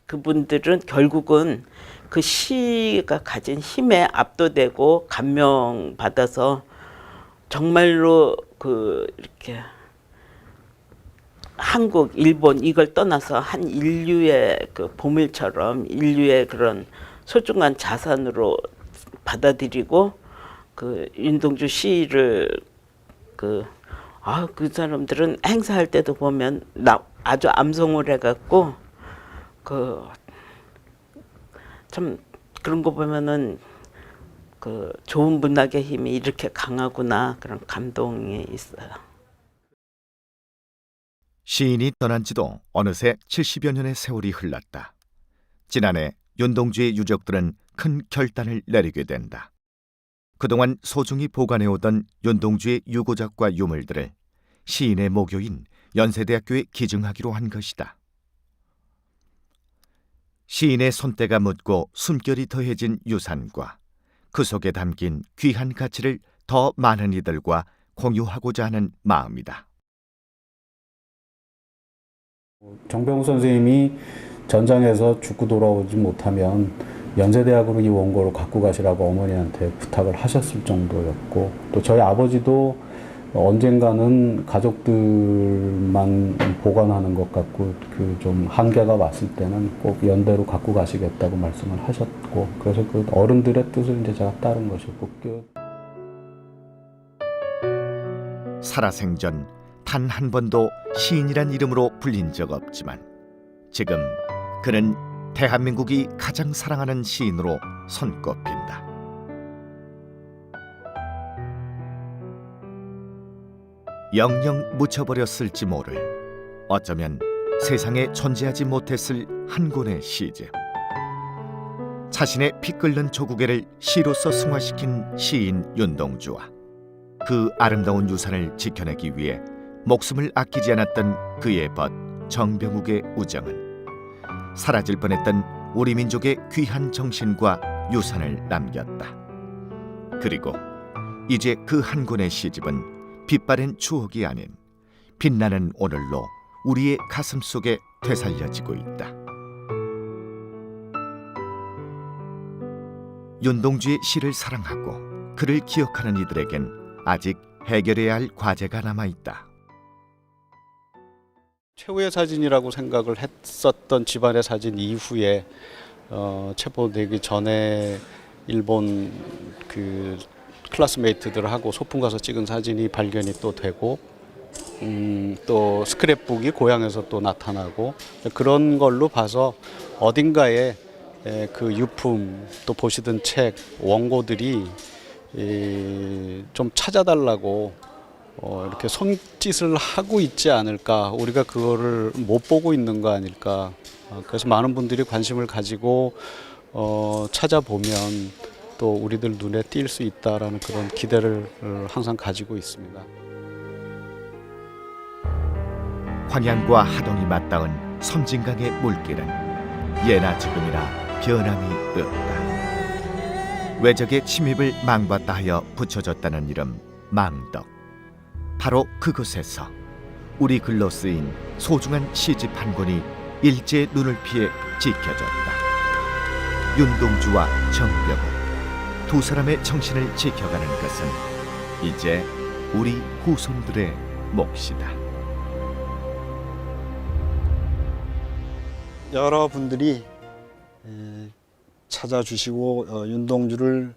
그분들은 결국은 그 시가 가진 힘에 압도되고 감명받아서 정말로 이렇게 한국, 일본 이걸 떠나서 한 인류의 그 보물처럼 인류의 그런 소중한 자산으로 받아들이고 그 윤동주 시를 그 사람들은 행사할 때도 보면 아주 암송을 해갖고 참 그런 거 보면은 그 좋은 문학의 힘이 이렇게 강하구나 그런 감동이 있어요. 시인이 떠난 지도 어느새 70여 년의 세월이 흘렀다. 지난해 윤동주의 유족들은 큰 결단을 내리게 된다. 그동안 소중히 보관해오던 윤동주의 유고작과 유물들을 시인의 모교인 연세대학교에 기증하기로 한 것이다. 시인의 손때가 묻고 숨결이 더해진 유산과 그 속에 담긴 귀한 가치를 더 많은 이들과 공유하고자 하는 마음이다. 정병우 선생님이 전장에서 죽고 돌아오지 못하면 연세대학으로 이 원고를 갖고 가시라고 어머니한테 부탁을 하셨을 정도였고, 또 저희 아버지도 언젠가는 가족들만 보관하는 것 같고 그 좀 한계가 왔을 때는 꼭 연대로 갖고 가시겠다고 말씀을 하셨고, 그래서 그 어른들의 뜻을 이제 제가 따른 것이었고. 살아생전 단 한 번도 시인이란 이름으로 불린 적 없지만 지금 그는 대한민국이 가장 사랑하는 시인으로 손꼽힌다. 영영 묻혀버렸을지 모를, 어쩌면 세상에 존재하지 못했을 한 권의 시집. 자신의 피 끓는 조국애를 시로서 승화시킨 시인 윤동주와 그 아름다운 유산을 지켜내기 위해 목숨을 아끼지 않았던 그의 벗 정병욱의 우정은 사라질 뻔했던 우리 민족의 귀한 정신과 유산을 남겼다. 그리고 이제 그 한 권의 시집은 빛바랜 추억이 아닌 빛나는 오늘로 우리의 가슴 속에 되살려지고 있다. 윤동주의 시를 사랑하고 그를 기억하는 이들에겐 아직 해결해야 할 과제가 남아있다. 최후의 사진이라고 생각을 했었던 집안의 사진 이후에 체포되기 전에 일본 그 클래스메이트들하고 소풍 가서 찍은 사진이 발견이 또 되고, 또 스크랩북이 고향에서 또 나타나고, 그런 걸로 봐서 어딘가에 그 유품 또 보시던 책 원고들이 좀 찾아달라고 이렇게 손짓을 하고 있지 않을까, 우리가 그거를 못 보고 있는 거 아닐까. 그래서 많은 분들이 관심을 가지고 찾아보면 또 우리들 눈에 띌 수 있다라는 그런 기대를 항상 가지고 있습니다. 황양과 하동이 맞닿은 섬진강의 물길은 예나 지금이나 변함이 없다. 외적의 침입을 망봤다 하여 붙여졌다는 이름 망덕. 바로 그곳에서 우리 글로 쓰인 소중한 시집 한 권이 일제의 눈을 피해 지켜졌다. 윤동주와 정병욱, 두 사람의 정신을 지켜가는 것은 이제 우리 후손들의 몫이다. 여러분들이 찾아주시고 윤동주를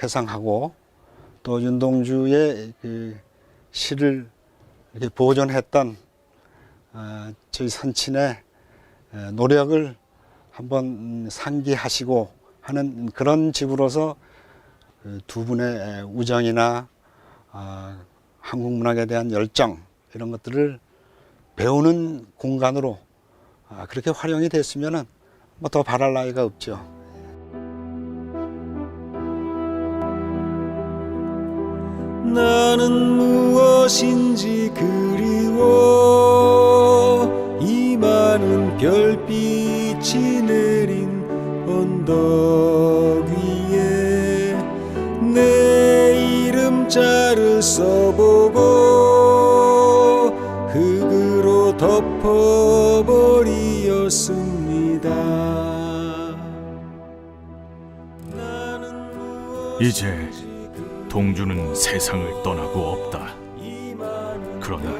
회상하고 또 윤동주의 그 시를 이렇게 보존했던 저희 선친의 노력을 한번 상기하시고 하는 그런 집으로서 두 분의 우정이나 한국 문학에 대한 열정 이런 것들을 배우는 공간으로 그렇게 활용이 됐으면 뭐 더 바랄 나위가 없죠. 나는 무엇인지 그리워 이 많은 별빛이 내린 언덕 위에 내 이름자를 써보고 흙으로 덮어버리었습니다. 이제 동주는 세상을 떠나고 없다. 그러나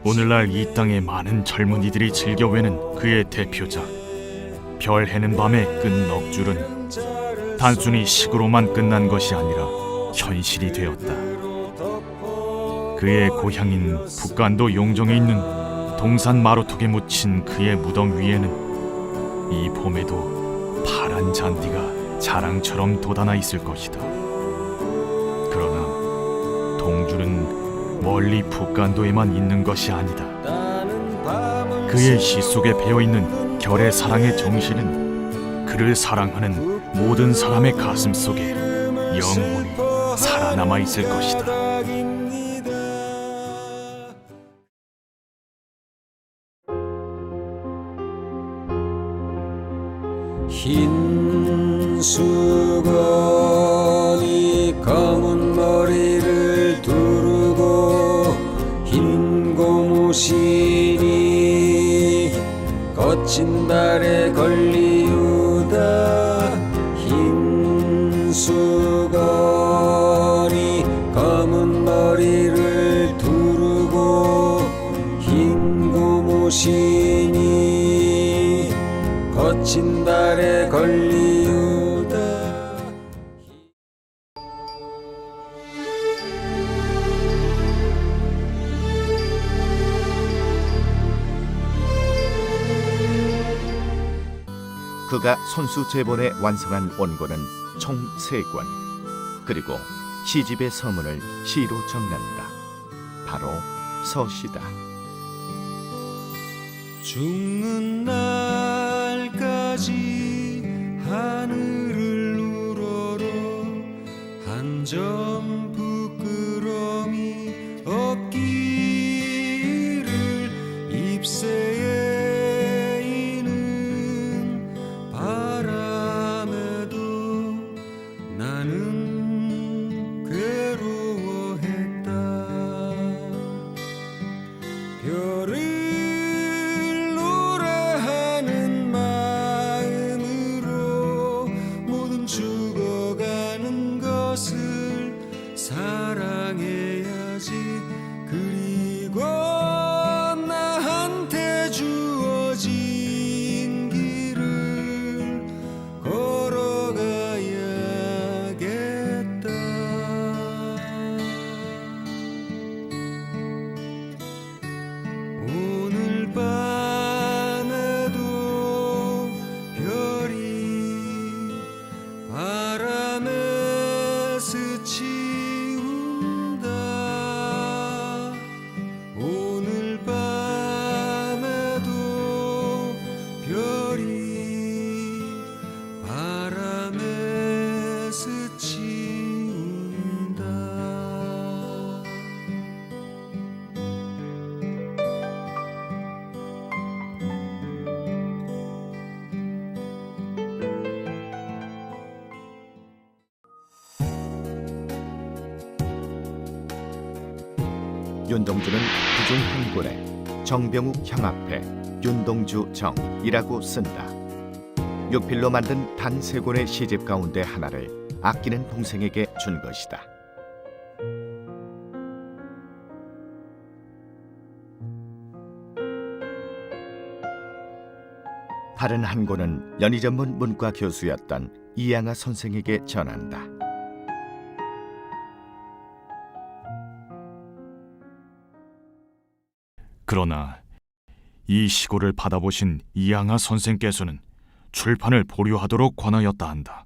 오늘날 이 땅의 많은 젊은이들이 즐겨 외는 그의 대표작 별 해는 밤의 끈 넋줄은 단순히 시구로만 끝난 것이 아니라 현실이 되었다. 그의 고향인 북간도 용정에 있는 동산 마루톡에 묻힌 그의 무덤 위에는 이 봄에도 파란 잔디가 자랑처럼 돋아나 있을 것이다. 그러나 동주는 멀리 북간도에만 있는 것이 아니다. 그의 시 속에 배어있는 결의 사랑의 정신은 그를 사랑하는 모든 사람의 가슴 속에 영원히 살아남아 있을 것이다. 흰 수건이 검은 머리를 두르고 흰 고무신이 거친 발에 걸리우다 흰 수건이 검은 머리를 두르고 흰 고무신이 거친 발에 걸리우다. 그가 손수 제본에 완성한 원고는 총 3권. 그리고 시집의 서문을 시로 정난다. 바로 서시다. 죽는 날까지 하늘을 우러러 한 점 부끄럼이 없기를 잎새에 이는 바람에도 나는 괴로워했다. 별을 죽어가는 것을 사랑해야지. 그리고 나한테 주어진 길을 걸어가야겠다. 오늘 밤에도 별이 바람에 스치운다. 오늘 밤에도 별이 바람에 스치운다. 윤동주는 그중 한 권에 정병욱 형 앞에 윤동주 정이라고 쓴다. 육필로 만든 단 3권의 시집 가운데 하나를 아끼는 동생에게 준 것이다. 다른 한 권은 연희전문 문과 교수였던 이양하 선생에게 전한다. 그러나 이 시고를 받아보신 이양하 선생께서는 출판을 보류하도록 권하였다 한다.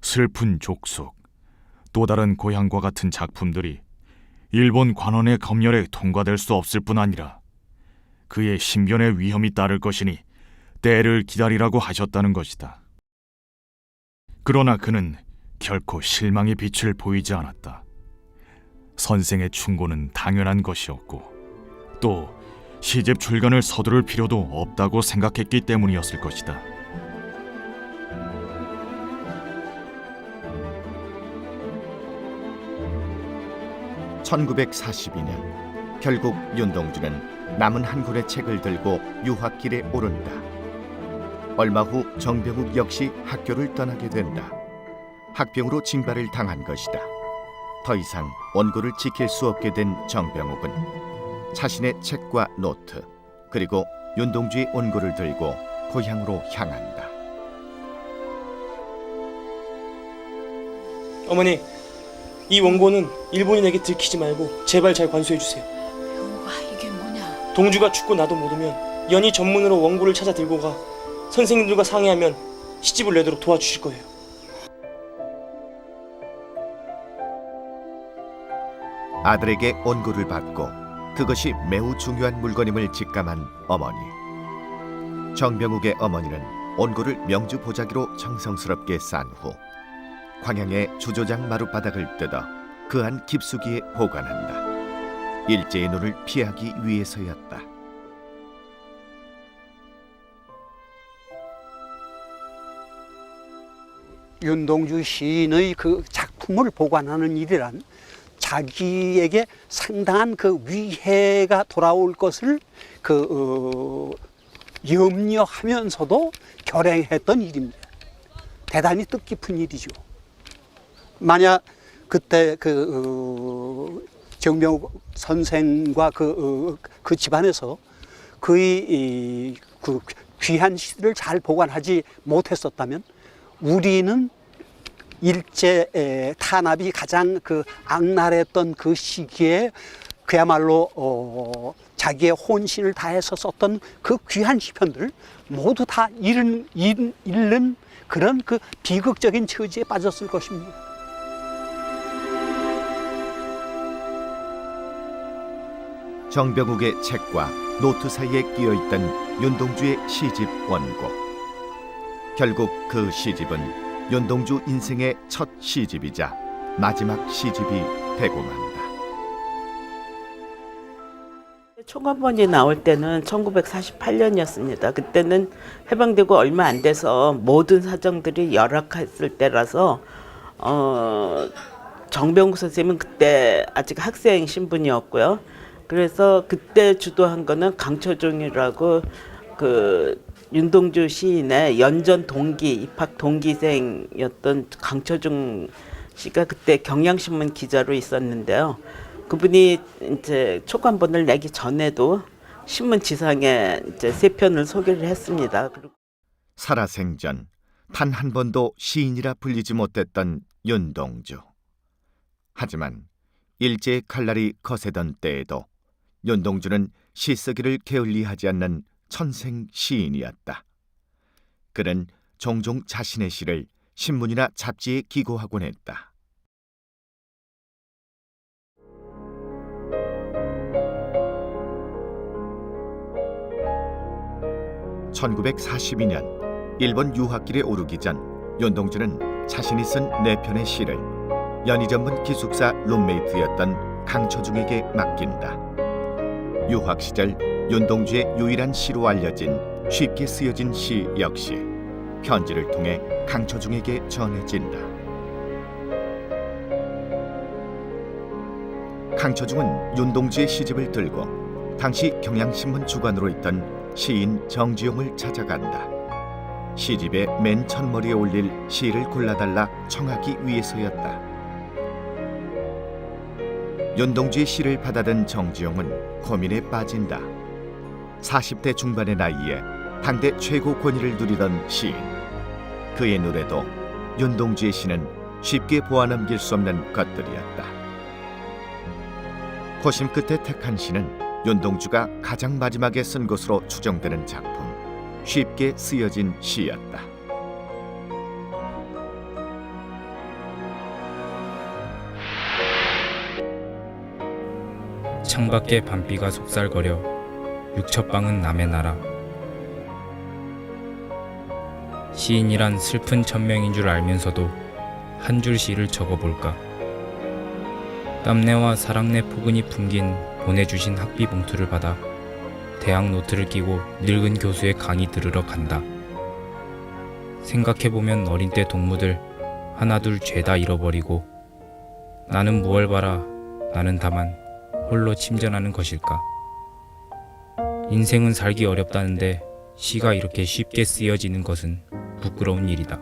슬픈 족속, 또 다른 고향과 같은 작품들이 일본 관원의 검열에 통과될 수 없을 뿐 아니라 그의 신변의 위험이 따를 것이니 때를 기다리라고 하셨다는 것이다. 그러나 그는 결코 실망의 빛을 보이지 않았다. 선생의 충고는 당연한 것이었고 또 시집 출간을 서두를 필요도 없다고 생각했기 때문이었을 것이다. (1942년) 결국 윤동주는 남은 한 권의 책을 들고 유학길에 오른다. 얼마 후 정병욱 역시 학교를 떠나게 된다. 학병으로 징발을 당한 것이다. 더 이상 원고를 지킬 수 없게 된 정병욱은 자신의 책과 노트 그리고 윤동주의 원고를 들고 고향으로 향한다. 어머니, 이 원고는 일본인에게 들키지 말고 제발 잘 관수해 주세요. 이게 뭐냐? 동주가 죽고 나도 못 오면 연희 전문으로 원고를 찾아 들고 가 선생님들과 상의하면 시집을 내도록 도와주실 거예요. 아들에게 원고를 받고 그것이 매우 중요한 물건임을 직감한 어머니. 정병욱의 어머니는 원고를 명주 보자기로 정성스럽게 싼 후 광양의 주조장 마룻바닥을 뜯어 그 안 깊숙이에 보관한다. 일제의 눈을 피하기 위해서였다. 윤동주 시인의 그 작품을 보관하는 일이란 자기에게 상당한 그 위해가 돌아올 것을 염려하면서도 결행했던 일입니다. 대단히 뜻깊은 일이죠. 만약 그때 정병욱 선생과 그 집안에서 그의 그 귀한 시를 잘 보관하지 못했었다면 우리는 일제 탄압이 가장 그 악랄했던 그 시기에 그야말로 자기의 혼신을 다해서 썼던 그 귀한 시편들을 모두 다 잃는 그런 그 비극적인 처지에 빠졌을 것입니다. 정병욱의 책과 노트 사이에 끼어있던 윤동주의 시집 원고. 결국 그 시집은 윤동주 인생의 첫 시집이자 마지막 시집이 되고 만다. 총관본이 나올 때는 1948년이었습니다. 그때는 해방되고 얼마 안 돼서 모든 사정들이 열악했을 때라서 정병욱 선생님은 그때 아직 학생 신분이었고요. 그래서 그때 주도한 거는 강처중이라고 그 윤동주 시인의 연전 동기, 입학 동기생이었던 강처중 씨가 그때 경향신문 기자로 있었는데요. 그분이 이제 초간본을 내기 전에도 신문 지상에 이제 3편을 소개를 했습니다. 살아생전 단 한 번도 시인이라 불리지 못했던 윤동주. 하지만 일제의 칼날이 거세던 때에도 윤동주는 시쓰기를 게을리하지 않는 천생 시인이었다. 그는 종종 자신의 시를 신문이나 잡지에 기고하곤 했다. (1942년) 일본 유학길에 오르기 전 윤동주는 자신이 쓴 4편의 시를 연희 전문 기숙사 룸메이트였던 강처중에게 맡긴다. 유학 시절 윤동주의 유일한 시로 알려진 쉽게 쓰여진 시 역시 편지를 통해 강처중에게 전해진다. 강처중은 윤동주의 시집을 들고 당시 경향신문 주간으로 있던 시인 정지용을 찾아간다. 시집의 맨 첫머리에 올릴 시를 골라달라 청하기 위해서였다. 윤동주의 시를 받아든 정지용은 고민에 빠진다. 40대 중반의 나이에 당대 최고 권위를 누리던 시인. 그의 노래도 윤동주의 시는 쉽게 보아넘길 수 없는 것들이었다. 고심 끝에 택한 시는 윤동주가 가장 마지막에 쓴 것으로 추정되는 작품 쉽게 쓰여진 시였다. 창밖에 밤비가 속살거려 육첩방은 남의 나라. 시인이란 슬픈 천명인 줄 알면서도 한 줄 시를 적어볼까. 땀내와 사랑내 포근이 풍긴 보내주신 학비 봉투를 받아 대학 노트를 끼고 늙은 교수의 강의 들으러 간다. 생각해보면 어린 때 동무들 하나둘 죄다 잃어버리고 나는 무얼 바라 나는 다만 홀로 침전하는 것일까. 인생은 살기 어렵다는데 시가 이렇게 쉽게 쓰여지는 것은 부끄러운 일이다.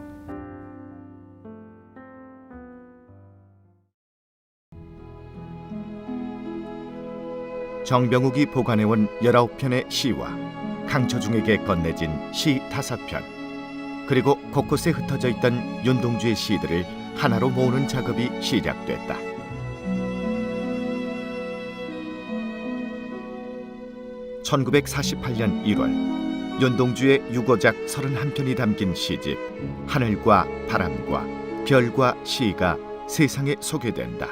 정병욱이 보관해온 19편의 시와 강처중에게 건네진 시 5편, 그리고 곳곳에 흩어져 있던 윤동주의 시들을 하나로 모으는 작업이 시작됐다. (1948년 1월) 윤동주의 유고작 31편이 담긴 시집 하늘과 바람과 별과 시가 세상에 소개된다.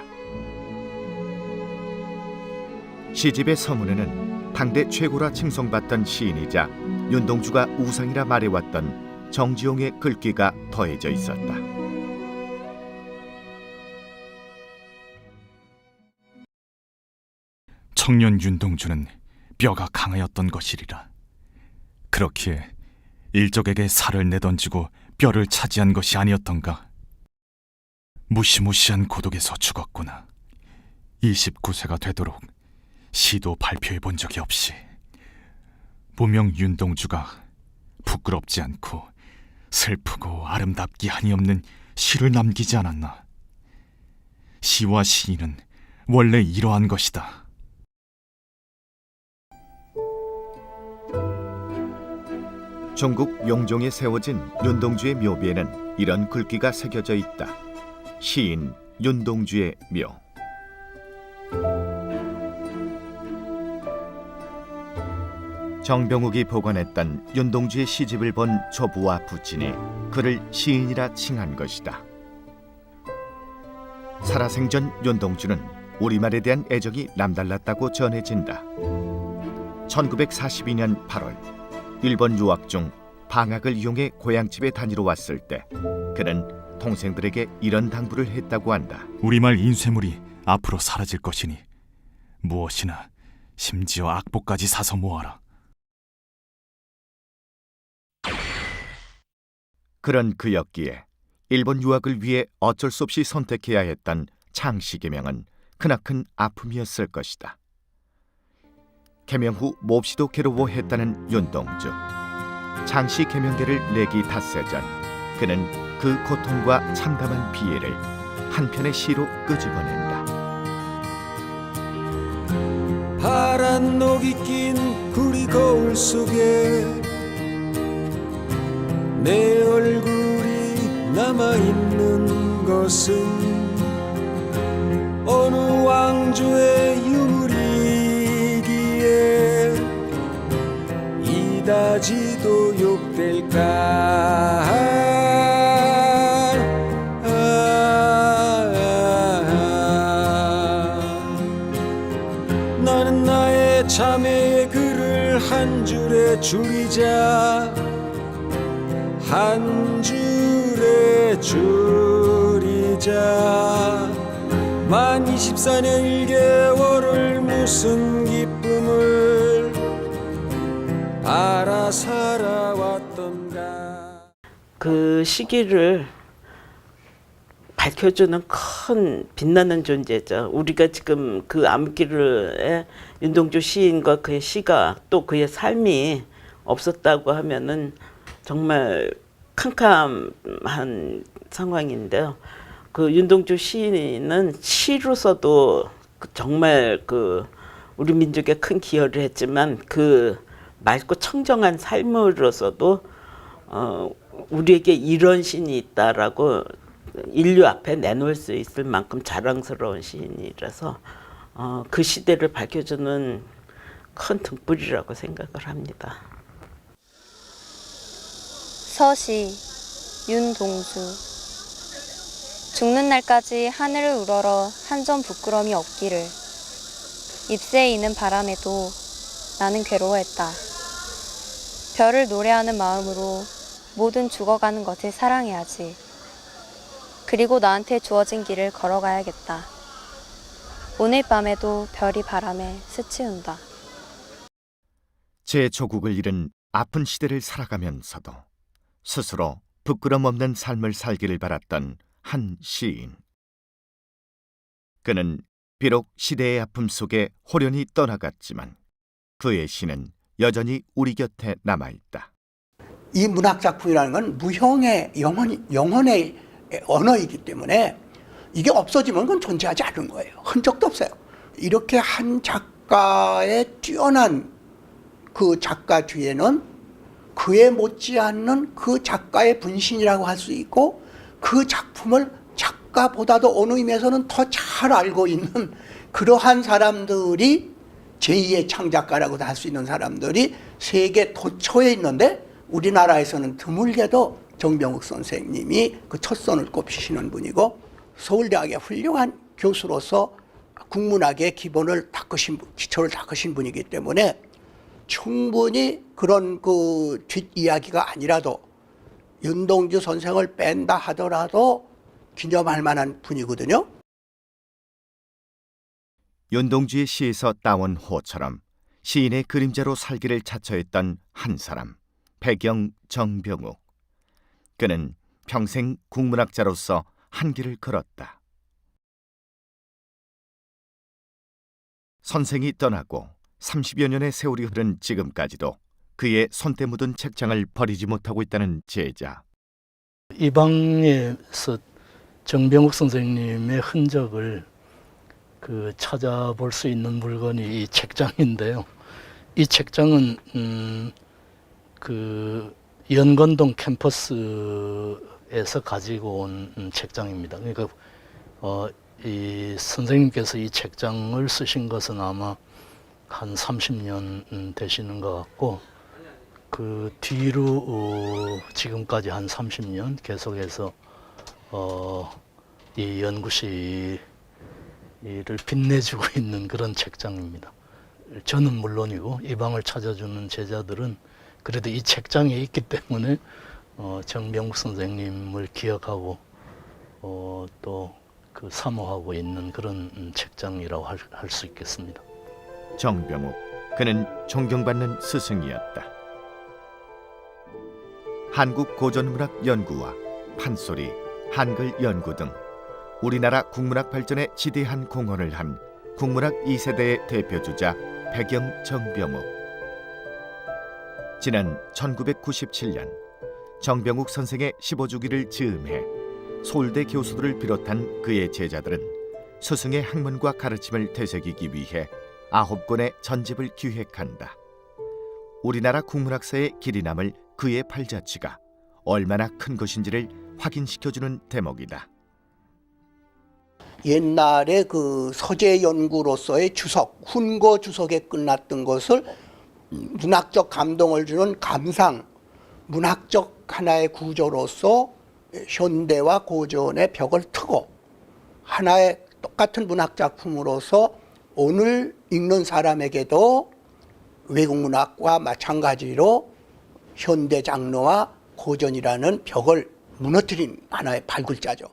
시집의 서문에는 당대 최고라 칭송받던 시인이자 윤동주가 우상이라 말해왔던 정지용의 글귀가 더해져 있었다. 청년 윤동주는 뼈가 강하였던 것이리라. 그렇기에 일적에게 살을 내던지고 뼈를 차지한 것이 아니었던가. 무시무시한 고독에서 죽었구나. 29세가 되도록 시도 발표해 본 적이 없이 무명 윤동주가 부끄럽지 않고 슬프고 아름답기 한이 없는 시를 남기지 않았나. 시와 시인은 원래 이러한 것이다. 중국 용종에 세워진 윤동주의 묘비에는 이런 글귀가 새겨져 있다. 시인 윤동주의 묘. 정병욱이 보관했던 윤동주의 시집을 본 조부와 부친이 그를 시인이라 칭한 것이다. 살아생전 윤동주는 우리말에 대한 애정이 남달랐다고 전해진다. 1942년 8월 일본 유학 중 방학을 이용해 고향집에 다니러 왔을 때 그는 동생들에게 이런 당부를 했다고 한다. 우리말 인쇄물이 앞으로 사라질 것이니 무엇이나 심지어 악보까지 사서 모아라. 그런 그였기에 일본 유학을 위해 어쩔 수 없이 선택해야 했던 창씨 계명은 크나큰 아픔이었을 것이다. 계명 후 몹시도 괴로워했다는 윤동주. 창씨 계명계를 내기 닷새 전 그는 그 고통과 참담한 비애를 한 편의 시로 끄집어낸다. 파란 녹이 낀 구리 거울 속에 내 얼굴이 남아있는 것은 어느 왕조의 유물이기에 이다지도 욕될까. 나는 나의 자매의 글을 한 줄에 줄이자 한 줄에 줄이자 만 24년 1개월을 무슨 기쁨을 알아 살아왔던가. 그 시기를 밝혀주는 큰 빛나는 존재죠. 우리가 지금 그 암길에 윤동주 시인과 그의 시가 또 그의 삶이 없었다고 하면은 정말 캄캄한 상황인데요. 그 윤동주 시인은 시로서도 정말 그 우리 민족에 큰 기여를 했지만 그 맑고 청정한 삶으로서도 우리에게 이런 시인이 있다라고 인류 앞에 내놓을 수 있을 만큼 자랑스러운 시인이라서 그 시대를 밝혀주는 큰 등불이라고 생각을 합니다. 서시 윤동주. 죽는 날까지 하늘을 우러러 한 점 부끄러움이 없기를. 잎새에 있는 바람에도 나는 괴로워했다. 별을 노래하는 마음으로 모든 죽어가는 것을 사랑해야지. 그리고 나한테 주어진 길을 걸어가야겠다. 오늘 밤에도 별이 바람에 스치운다. 제 조국을 잃은 아픈 시대를 살아가면서도 스스로 부끄럼 없는 삶을 살기를 바랐던 한 시인. 그는 비록 시대의 아픔 속에 호련히 떠나갔지만 그의 시는 여전히 우리 곁에 남아있다. 이 문학작품이라는 건 무형의 영혼의 언어이기 때문에 이게 없어지면 그건 존재하지 않은 거예요. 흔적도 없어요. 이렇게 한 작가 작가의 뛰어난 그 작가 뒤에는 그에 못지않는 그 작가의 분신이라고 할 수 있고 그 작품을 작가보다도 어느 의미에서는 더 잘 알고 있는 그러한 사람들이 제2의 창작가라고도 할 수 있는 사람들이 세계 도처에 있는데 우리나라에서는 드물게도 정병욱 선생님이 그 첫 선을 꼽히시는 분이고 서울대학의 훌륭한 교수로서 국문학의 기초를 닦으신 분이기 때문에 충분히 그런 그 뒷이야기가 아니라도 윤동주 선생을 뺀다 하더라도 기념할 만한 분이거든요. 윤동주의 시에서 따온 호처럼 시인의 그림자로 살기를 자처했던 한 사람, 배경 정병욱. 그는 평생 국문학자로서 한 길을 걸었다. 선생이 떠나고 30여 년의 세월이 흐른 지금까지도 그의 손때 묻은 책장을 버리지 못하고 있다는 제자. 이 방에서 정병욱 선생님의 흔적을 찾아볼 수 있는 물건이 이 책장인데요. 이 책장은 연건동 캠퍼스에서 가지고 온 책장입니다. 그러니까 이 선생님께서 이 책장을 쓰신 것은 아마 한 30년 되시는 것 같고 그 뒤로 지금까지 한 30년 계속해서 이 연구실을 빛내주고 있는 그런 책장입니다. 저는 물론이고 이 방을 찾아주는 제자들은 그래도 이 책장에 있기 때문에 정병욱 선생님을 기억하고 또 그 사모하고 있는 그런 책장이라고 할 수 있겠습니다. 정병욱, 그는 존경받는 스승이었다. 한국 고전문학 연구와 판소리, 한글 연구 등 우리나라 국문학 발전에 지대한 공헌을 한 국문학 2세대의 대표주자 배경 정병욱. 지난 1997년 정병욱 선생의 15주기를 즈음해 서울대 교수들을 비롯한 그의 제자들은 스승의 학문과 가르침을 되새기기 위해 9권의 전집을 기획한다. 우리나라 국문학사의 길이 남을 그의 발자취가 얼마나 큰 것인지를 확인시켜주는 대목이다. 옛날에 그 서재 연구로서의 주석, 훈고 주석에 끝났던 것을 문학적 감동을 주는 감상, 문학적 하나의 구조로서 현대와 고전의 벽을 트고 하나의 똑같은 문학 작품으로서 오늘 읽는 사람에게도 외국 문학과 마찬가지로 현대 장르와 고전이라는 벽을 무너뜨린 하나의 발굴자죠.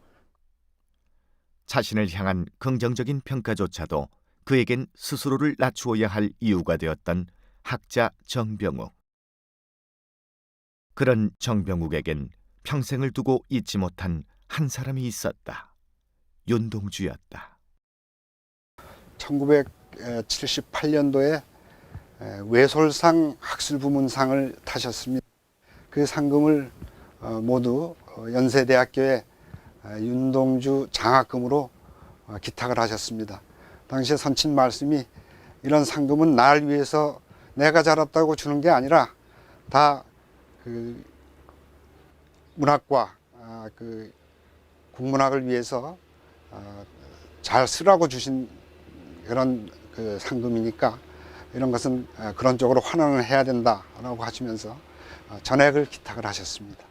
자신을 향한 긍정적인 평가조차도 그에겐 스스로를 낮추어야 할 이유가 되었던 학자 정병욱. 그런 정병욱에겐 평생을 두고 잊지 못한 한 사람이 있었다. 윤동주였다. 1978년도에 외솔상 학술부문상을 타셨습니다. 그 상금을 모두 연세대학교에 윤동주 장학금으로 기탁을 하셨습니다. 당시에 선친 말씀이 이런 상금은 날 위해서 내가 잘했다고 주는 게 아니라 다 그 문학과 그 국문학을 위해서 잘 쓰라고 주신 그런 그 상금이니까 이런 것은 그런 쪽으로 환원을 해야 된다라고 하시면서 전액을 기탁을 하셨습니다.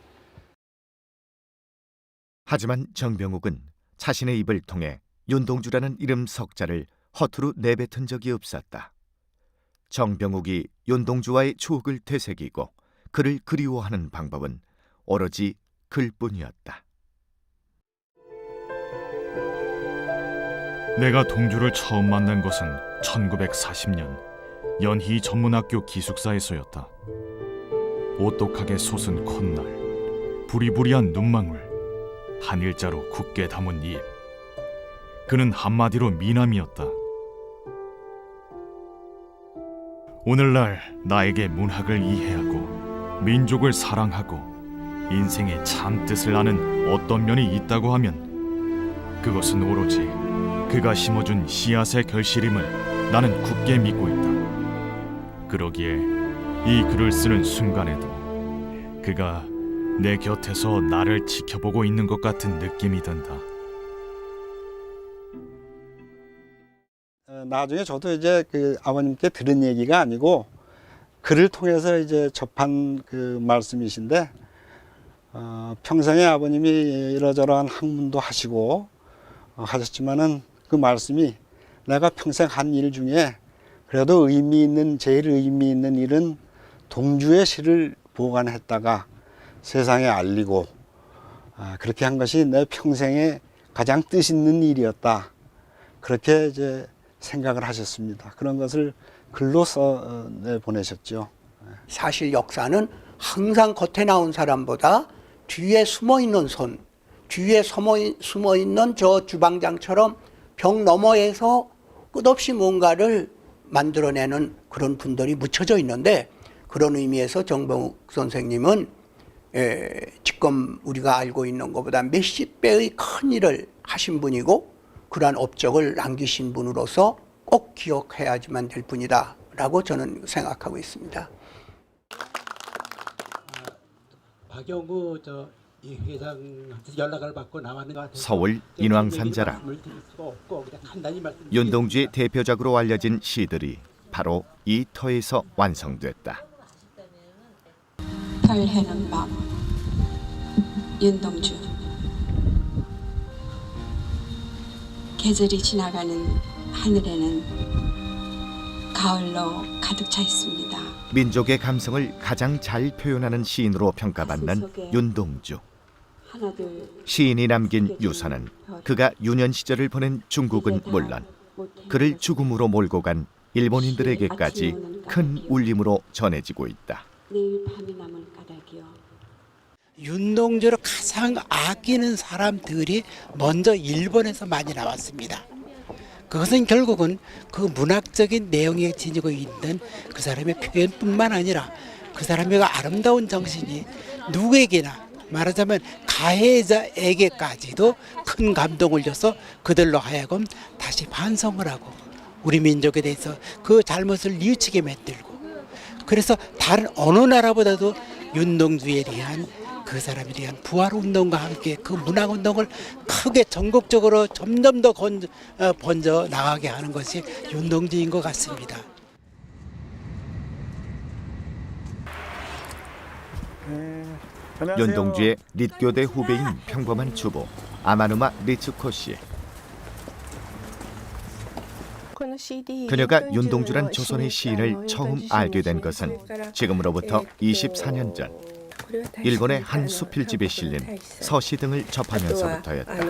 하지만 정병욱은 자신의 입을 통해 윤동주라는 이름 석자를 허투루 내뱉은 적이 없었다. 정병욱이 윤동주와의 추억을 되새기고 그를 그리워하는 방법은 오로지 글뿐이었다. 내가 동주를 처음 만난 것은 1940년 연희 전문학교 기숙사에서였다. 오똑하게 솟은 콧날, 부리부리한 눈망울, 한 일자로 굳게 담은 입. 그는 한마디로 미남이었다. 오늘날 나에게 문학을 이해하고 민족을 사랑하고 인생의 참뜻을 아는 어떤 면이 있다고 하면 그것은 오로지 그가 심어준 씨앗의 결실임을 나는 굳게 믿고 있다. 그러기에 이 글을 쓰는 순간에도 그가 내 곁에서 나를 지켜보고 있는 것 같은 느낌이 든다. 나중에 저도 이제 그 아버님께 들은 얘기가 아니고 글을 통해서 이제 접한 그 말씀이신데, 평생에 아버님이 이러저러한 학문도 하시고 하셨지만은 그 말씀이 내가 평생 한 일 중에 그래도 제일 의미 있는 일은 동주의 시를 보관했다가 세상에 알리고 그렇게 한 것이 내 평생에 가장 뜻있는 일이었다. 그렇게 이제 생각을 하셨습니다. 그런 것을 글로 써 보내셨죠. 사실 역사는 항상 겉에 나온 사람보다 뒤에 숨어있는 손, 뒤에 숨어있는 저 주방장처럼 벽 너머에서 끝없이 뭔가를 만들어내는 그런 분들이 묻혀져 있는데, 그런 의미에서 정병욱 선생님은 지금 우리가 알고 있는 것보다 몇십 배의 큰 일을 하신 분이고 그러한 업적을 남기신 분으로서 꼭 기억해야지만 될 분이다 라고 저는 생각하고 있습니다. 박영구 이 회장한테 연락을 받고 나왔는 것 같아서 서울 인왕산자라. 윤동주의 대표작으로 알려진 시들이 바로 이 터에서 완성됐다. 달 해는 밤 윤동주. 계절이 지나가는 하늘에는 가을로 가득 차 있습니다. 민족의 감성을 가장 잘 표현하는 시인으로 평가받는 윤동주. 시인이 남긴 유산은 그가 유년 시절을 보낸 중국은 물론 그를 죽음으로 몰고 간 일본인들에게까지 큰 울림으로 전해지고 있다. 내일 밤이 남을 까닭이요. 윤동주를 가장 아끼는 사람들이 먼저 일본에서 많이 나왔습니다. 그것은 결국은 그 문학적인 내용에 지니고 있는 그 사람의 표현뿐만 아니라 그 사람의 아름다운 정신이 누구에게나 말하자면 가해자에게까지도 큰 감동을 줘서 그들로 하여금 다시 반성을 하고 우리 민족에 대해서 그 잘못을 뉘우치게 만들고, 그래서 다른 어느 나라보다도 윤동주에 대한 그 사람에 대한 부활운동과 함께 그 문학운동을 크게 전국적으로 점점 더 번져 나가게 하는 것이 윤동주인 것 같습니다. 윤동주의 릿교대 후배인 평범한 주부 아마누마 리츠코 씨. 그녀가 윤동주란 조선의 시인을 처음 알게 된 것은 지금으로부터 24년 전 일본의 한 수필집에 실린 서시 등을 접하면서부터였다.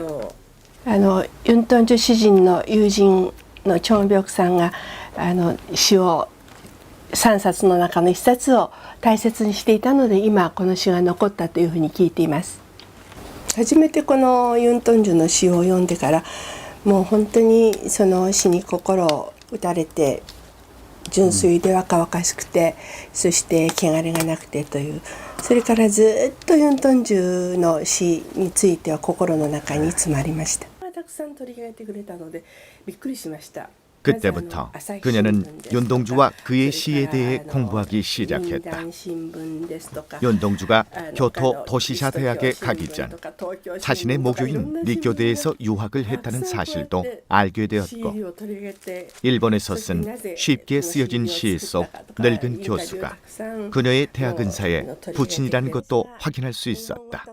ユントンジュ詩人の友人のチョンビョクさんが詩を3冊の中の1冊を大切にしていたので、今この詩が残ったというふうに聞いています。初めてこのユントンジュの詩を読んでから、もう本当にその詩に心を打たれて、純粋で若々しくて、そして汚れがなくてという、それからずっとユントンジュの詩については心の中に詰まりました。たくさん取り上げてくれたのでびっくりしました。 그때부터 그녀는 윤동주와 그의 시에 대해 공부하기 시작했다. 윤동주가 교토 도시샤 대학에 가기 전 자신의 모교인 릿교대에서 유학을 했다는 사실도 알게 되었고, 일본에서 쓴 쉽게 쓰여진 시 속 늙은 교수가 그녀의 대학 은사에 부친이라는 것도 확인할 수 있었다.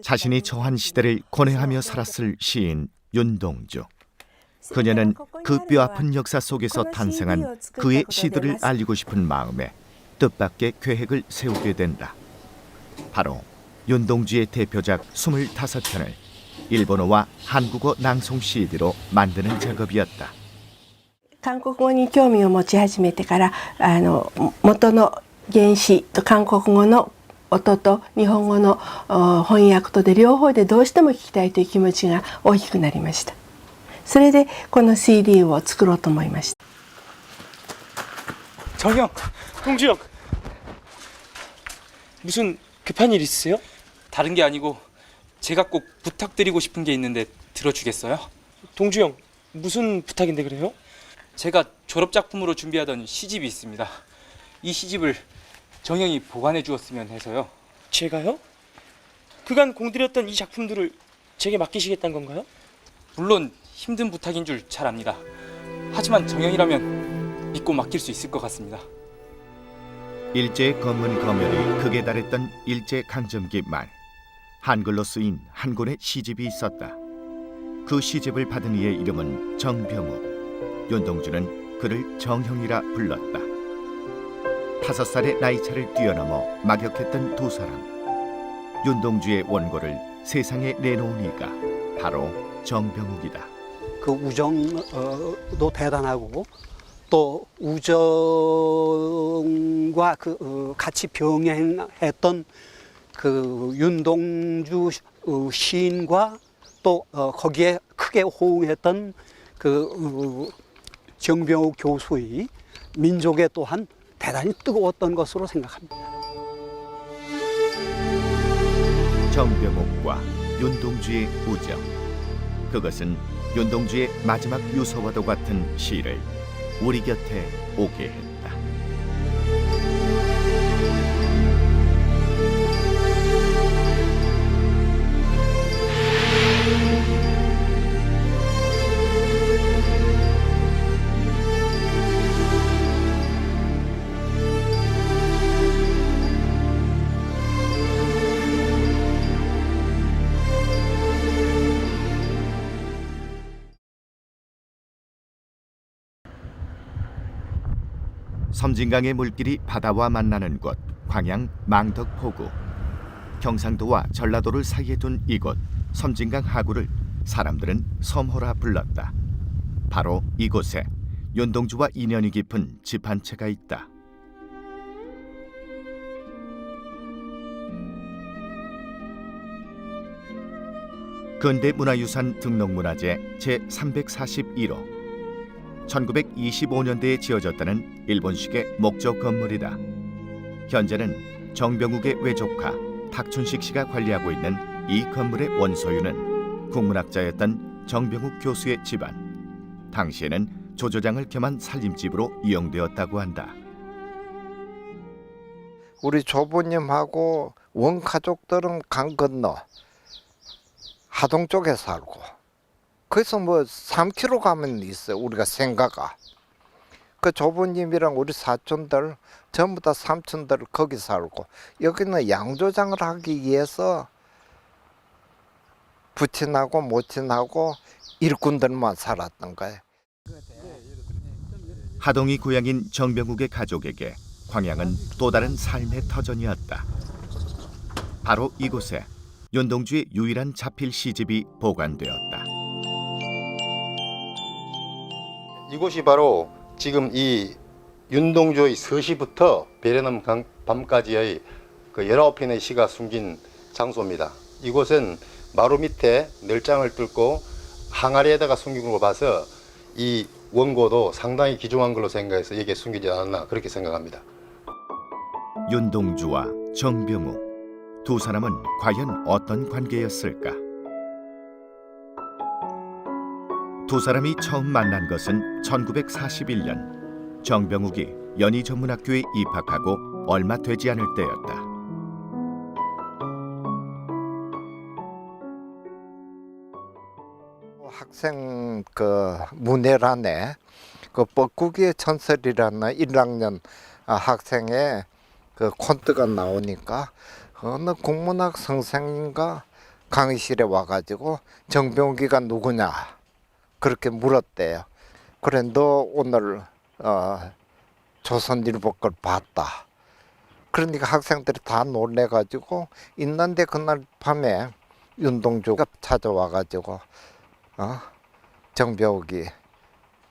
자신이 처한 시대를 고뇌하며 살았을 시인 윤동주. 그녀는 그 뼈아픈 역사 속에서 탄생한 그의 시들을 알리고 싶은 마음에 뜻밖의 계획을 세우게 된다. 바로 윤동주의 대표작 25편을 일본어와 한국어 낭송 CD로 만드는 작업이었다. 韓国語に興味を持ち始めてから元の原詩と韓国語の音と日本語の翻訳とで両方でどうしても聞きたいという気持ちが大きくなりました。それでこの CD を作ろうと思いました。 정형, 동주 형. 무슨 급한 일 있으세요? 다른 게 아니고 제가 꼭 부탁드리고 싶은 게 있는데 들어주겠어요? 동주 형, 무슨 부탁인데 그래요? 제가 졸업 작품으로 준비하던 시집이 있습니다. 이 시집을 정형이 보관해 주었으면 해서요. 제가요? 그간 공들였던 이 작품들을 제게 맡기시겠다는 건가요? 물론 힘든 부탁인 줄 잘 압니다. 하지만 정형이라면 믿고 맡길 수 있을 것 같습니다. 일제의 검은 검열이 극에 달했던 일제강점기 말, 한글로 쓰인 한 권의 시집이 있었다. 그 시집을 받은 이의 이름은 정병욱. 윤동주는 그를 정형이라 불렀다. 5살의 나이차를 뛰어넘어 막역했던 두 사람. 윤동주의 원고를 세상에 내놓은 이가 바로 정병욱이다. 그 우정도 대단하고 또 우정과 같이 병행했던 그 윤동주 시인과 또 거기에 크게 호응했던 그 정병욱 교수의 민족에 또한 대단히 뜨거웠던 것으로 생각합니다. 정병욱과 윤동주의 우정. 그것은 윤동주의 마지막 유서와도 같은 시를 우리 곁에 오게 했다. 섬진강의 물길이 바다와 만나는 곳, 광양 망덕포구. 경상도와 전라도를 사이에 둔 이곳 섬진강 하구를 사람들은 섬호라 불렀다. 바로 이곳에 윤동주와 인연이 깊은 집 한 채가 있다. 근대문화유산 등록문화재 제341호. 1925년대에 지어졌다는 일본식의 목조 건물이다. 현재는 정병욱의 외조카 탁춘식 씨가 관리하고 있는 이 건물의 원소유는 국문학자였던 정병욱 교수의 집안. 당시에는 조조장을 겸한 살림집으로 이용되었다고 한다. 우리 조부님하고 원가족들은 강 건너 하동 쪽에 살고, 거기서 뭐 3km 가면 있어요. 우리가 생가가. 그 조부님이랑 우리 사촌들 전부 다 삼촌들 거기 살고, 여기는 양조장을 하기 위해서 부친하고 모친하고 일꾼들만 살았던 거예요. 하동이 고향인 정병욱의 가족에게 광양은 또 다른 삶의 터전이었다. 바로 이곳에 윤동주의 유일한 자필 시집이 보관되었다. 이곳이 바로 지금 이 윤동주의 서시부터 베레남 밤까지의 그 19편의 시가 숨긴 장소입니다. 이곳은 마루 밑에 널장을 뚫고 항아리에다가 숨긴 걸 봐서 이 원고도 상당히 귀중한 걸로 생각해서 여기에 숨기지 않았나 그렇게 생각합니다. 윤동주와 정병욱, 두 사람은 과연 어떤 관계였을까? 두 사람이 처음 만난 것은 1941년 정병욱이 연희전문학교에 입학하고 얼마 되지 않을 때였다. 학생 그 문해란에 그 뻐꾸기의 전설이라는 1학년 학생의 그 콘트가 나오니까 어느 국문학 선생님과 강의실에 와가지고 정병욱이가 누구냐 그렇게 물었대요. 그래, 너 오늘 조선일보 걸 봤다. 그러니까 학생들이 다 놀래가지고 있는데 그날 밤에 윤동주가 찾아와가지고 정병욱이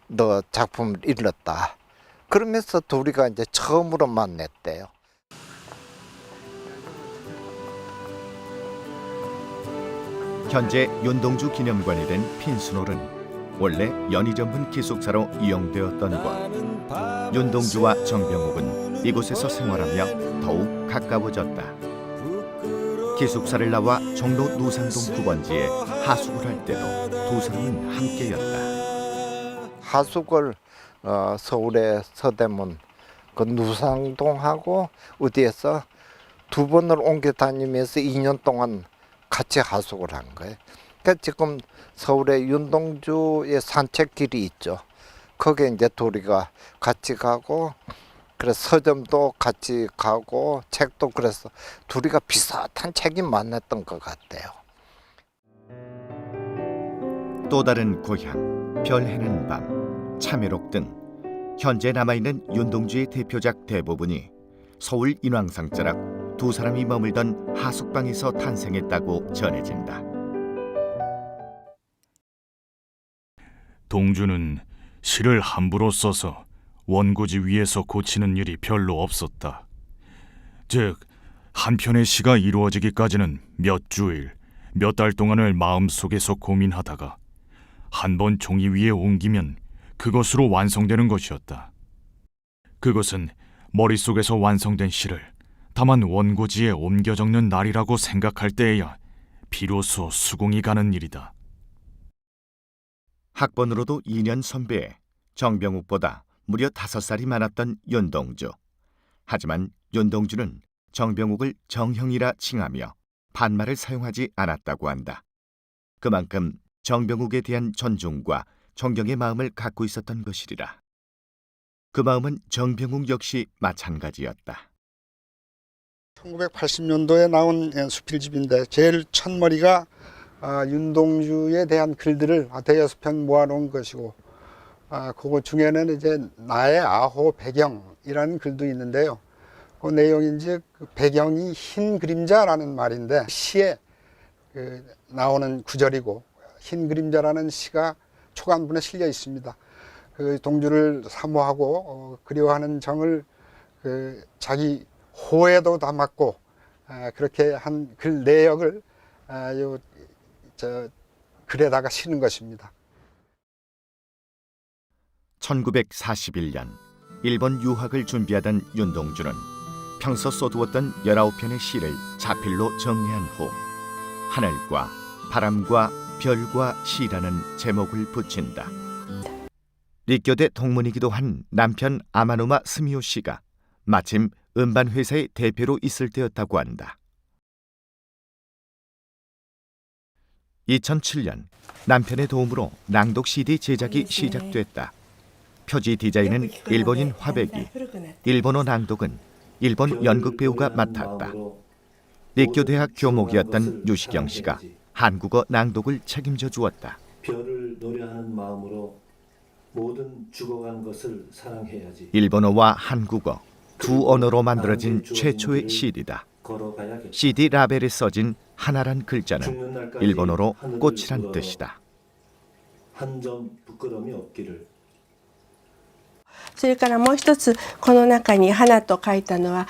너 작품을 읽었다. 그러면서 둘이가 이제 처음으로 만났대요. 현재 윤동주 기념관이 된 핀스놀은 원래 연희전문 기숙사로 이용되었던 곳. 윤동주와 정병욱은 이곳에서 생활하며 더욱 가까워졌다. 기숙사를 나와 종로 노상동 9번지에 하숙을 할 때도 두 사람은 함께였다. 하숙을 서울의 서대문 그 누상동하고 어디에서 2번을 옮겨 다니면서 2년 동안 같이 하숙을 한 거예요. 그러니까 지금 서울에 윤동주의 산책길이 있죠. 거기에 이제 둘이가 같이 가고, 그래서 서점도 같이 가고, 책도 그래서 둘이가 비슷한 책이 만났던 것 같아요. 또 다른 고향, 별 해는 밤, 참외록 등 현재 남아있는 윤동주의 대표작 대부분이 서울 인왕산자락 두 사람이 머물던 하숙방에서 탄생했다고 전해진다. 동주는 시를 함부로 써서 원고지 위에서 고치는 일이 별로 없었다. 즉, 한 편의 시가 이루어지기까지는 몇 주일, 몇 달 동안을 마음속에서 고민하다가 한 번 종이 위에 옮기면 그것으로 완성되는 것이었다. 그것은 머릿속에서 완성된 시를 다만 원고지에 옮겨 적는 날이라고 생각할 때에야 비로소 수긍이 가는 일이다. 학번으로도 2년 선배에 정병욱보다 무려 5살이 많았던 윤동주. 하지만 윤동주는 정병욱을 정형이라 칭하며 반말을 사용하지 않았다고 한다. 그만큼 정병욱에 대한 존중과 존경의 마음을 갖고 있었던 것이리라. 그 마음은 정병욱 역시 마찬가지였다. 1980년도에 나온 수필집인데 제일 첫머리가 윤동주에 대한 글들을 대여섯 편 모아놓은 것이고, 그거 중에는 이제 나의 아호 배경이라는 글도 있는데요. 그 내용인지 그 배경이 흰 그림자라는 말인데 시에 나오는 구절이고, 흰 그림자라는 시가 초간분에 실려 있습니다. 그 동주를 사모하고 그리워하는 정을 자기 호에도 담았고, 그렇게 한 글 내역을 글에다가 실은 것입니다. 1941년 일본 유학을 준비하던 윤동주는 평소 써두었던 19편의 시를 자필로 정리한 후 하늘과 바람과 별과 시라는 제목을 붙인다.立교대 동문이기도 한 남편 아마누마 스미오 씨가 마침 음반회사의 대표로 있을 때였다고 한다. 2007년 남편의 도움으로 낭독 CD 제작이 시작됐다. 표지 디자인은 일본인 화백이, 일본어 낭독은 일본 연극 배우가 맡았다.立교대학 교목이었던 유시경 씨가 한국어 낭독을 책임져 주었다. 별을 노래하는 마음으로 모든 죽어간 것을 사랑해야지. 일본어와 한국어 두 언어로 만들어진 최초의 CD다. CD 라벨에 써진 하나란 글자는 일본어로 꽃이란 뜻이다. 한 점 부끄러움이 없기를. それからもう一つこの中に花と書いたのは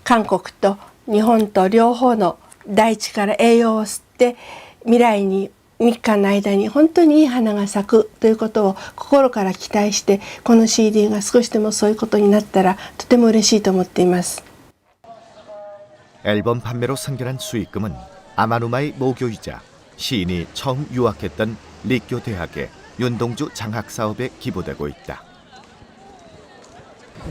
韓国と日本と両方の大地から栄養を吸って未来に3日の間に本当にいい花が咲くということを心から期待してこの CD が少しでもそういうことになったらとても嬉しいと思っています。 앨범 판매로 생겨난 수익금은 아마누마의 모교이자 시인이 처음 유학했던立교대학의 윤동주 장학 사업에 기부되고 있다.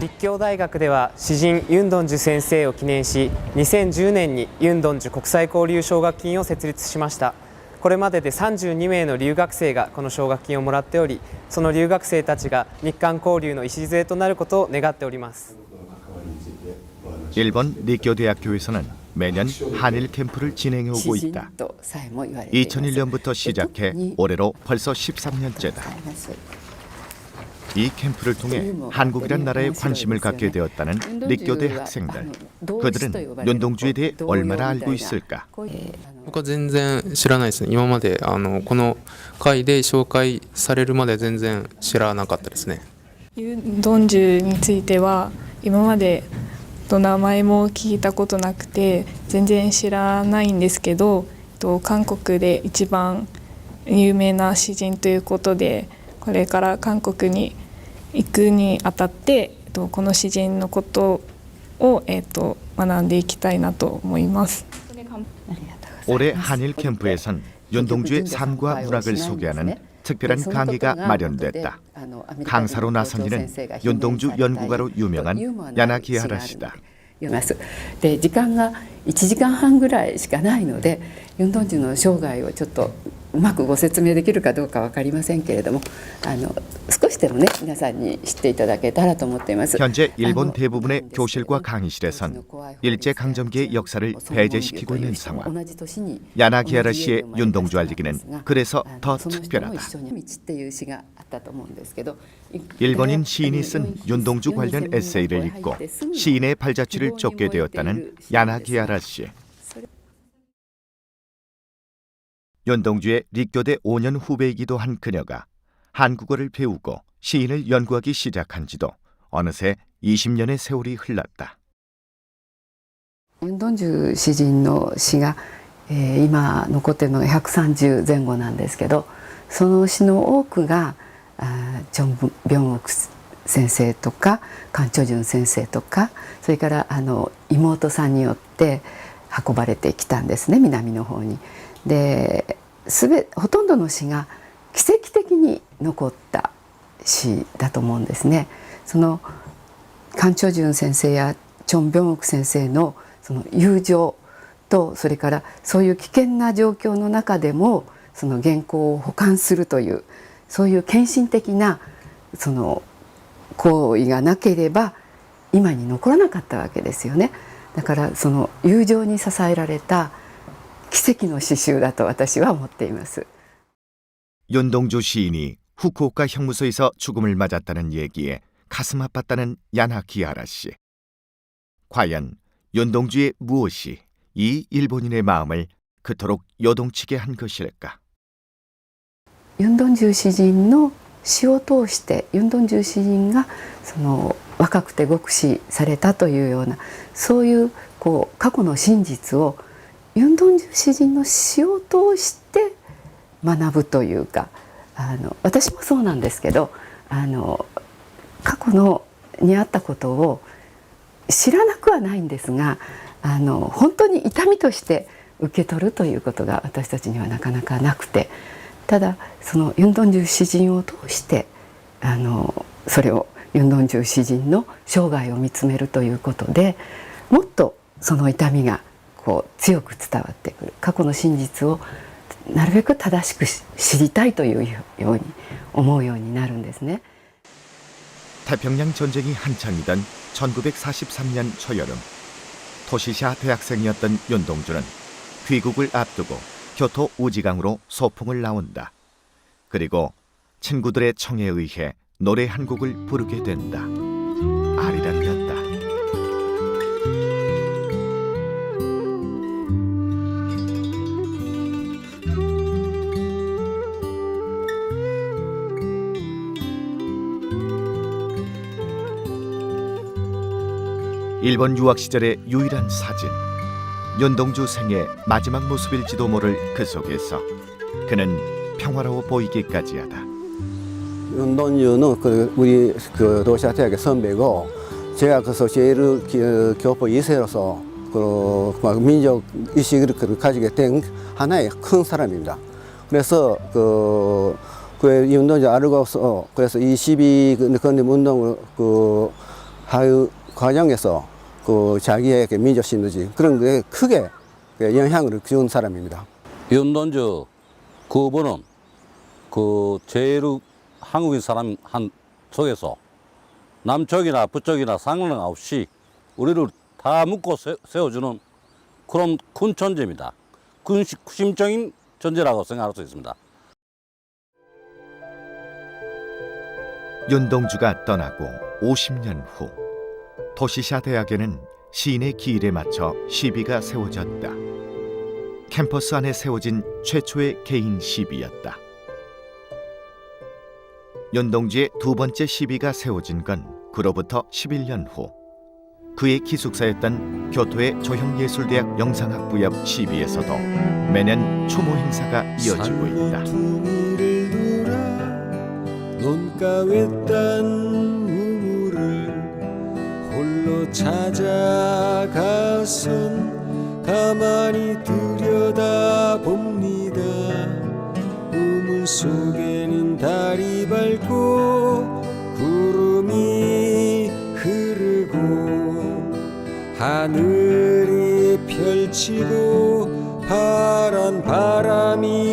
立教大学では詩人ユンドンジュ先生を記念し2010年にユンドンジュ国際交流奨学金を設立しました。これまでで32名の留学生がこの奨学金をもらっており、その留学生たちが日韓交流の礎となることを願っております。 일본立교대학교에서는 매년 한일 캠프를 진행하고 있다. 2001년부터 시작해 올해로 벌써 13년째다. 이 캠프를 통해 한국이란 나라에 관심을 갖게 되었다는立교대 학생들. 그들은 윤동주에 대해 얼마나 알고 있을까? 僕は全然知らないですね。今までこの会で紹介されるまで全然知らなかったですね。ユンドンジュについては今まで名前も聞いたことなくて全然知らないんですけど、韓国で一番有名な詩人ということで、これから韓国に行くにあたってこの詩人のことを学んでいきたいなと思います。 올해 한일 캠프에선 윤동주의 삶과 문학을 소개하는 특별한 강의가 마련됐다. 강사로 나선 이는 윤동주 연구가로 유명한 야나기하라 씨다. で時間が1時間半ぐらいしかないのでユンドンジュの生涯をちょっとうまくご説明できるかどうか分かりませんけれども少しでもね皆さんに知っていただけたらと思っています. 현재 일본 대부분의 교실과 강의실에선 일제강점기의 역사를 배제시키고 있는 상황. 야나기하라 씨의 윤동주 알리기는 그래서 더 특별하다. 일본인 시인이 쓴 윤동주 관련 에세이를 읽고 시인의 발자취를 쫓게 되었다는 야나기하라 씨. 윤동주의立교대 5년 후배이기도 한 그녀가 한국어를 배우고 시인을 연구하기 시작한 지도 어느새 20년의 세월이 흘렀다. ユンドンジュ詩人の詩が、今残っているのが130前後なんですけど、その詩の多くがチョン・ビョンオク先生とかカン・チョジュン先生とか、それから妹さんによって運ばれてきたんですね、南の方に。でほとんどの詩が奇跡的に残った詩だと思うんですね。そのカン・チョジュン先生やチョン・ビョンオク先生のその友情と、それからそういう危険な状況の中でもその原稿を保管するというそういう献身的なその行為がなければ今に残らなかったわけですよね。だからその友情に支えられた奇跡の詩集だと私は思っています. 윤동주 시인이 후쿠오카 형무소에서 죽음을 맞았다는 얘기에 가슴 아팠다는 야나기하라 씨. 과연 윤동주의 무엇이 이 일본인의 마음을 그토록 요동치게 한 것일까? ユンドンジュ詩人の詩を通してユンドンジュ詩人がその若くて獄死されたというようなそういう過去の真実をユンドンジュ詩人の詩を通して学ぶというか、私もそうなんですけど過去にあったことを知らなくはないんですが本当に痛みとして受け取るということが私たちにはなかなかなくて、ただそのユンドンジュ詩人を通してそれをユンドンジュ詩人の生涯を見つめるということでもっとその痛みが強く伝わってくる、過去の真実をなるべく正しく知りたいというように思うようになるんですね. 태평양 전쟁이 한창이던 1943년 초여름 토시샤 대학생이었던 윤동주는 귀국을 앞두고 교토 우지강으로 소풍을 나온다. 그리고 친구들의 청에 의해 노래 한 곡을 부르게 된다. 아리랑이었다. 일본 유학 시절의 유일한 사진, 윤동주 생의 마지막 모습일지도 모를 그 속에서 그는 평화로워 보이기까지 하다. 윤동주는 우리 도시아 대학의 선배고 제가 그래서 제일 교포 2세로서 민족 의식을 가지게 된 하나의 큰 사람입니다. 그래서 그 윤동주 알고서 그래서 22건립 운동을 하유 과정에서 자기의 민족 신도지 그런 게 크게 영향을 준 사람입니다. 윤동주 그분은 제일 한국인 사람 한 속에서 남쪽이나 북쪽이나 상관없이 우리를 다 묶고 세워주는 그런 큰 존재입니다. 큰 심적인 존재라고 생각할 수 있습니다. 윤동주가 떠나고 50년 후 토시샤 대학에는 시인의 기일에 맞춰 시비가 세워졌다. 캠퍼스 안에 세워진 최초의 개인 시비였다. 윤동주의 두 번째 시비가 세워진 건 그로부터 11년 후 그의 기숙사였던 교토의 조형예술대학 영상학부 옆 시비에서도 매년 추모 행사가 이어지고 있다. 홀로 찾아가선 가만히 들여다봅니다. 우물 속에는 달이 밝고 구름이 흐르고 하늘이 펼치고 파란 바람이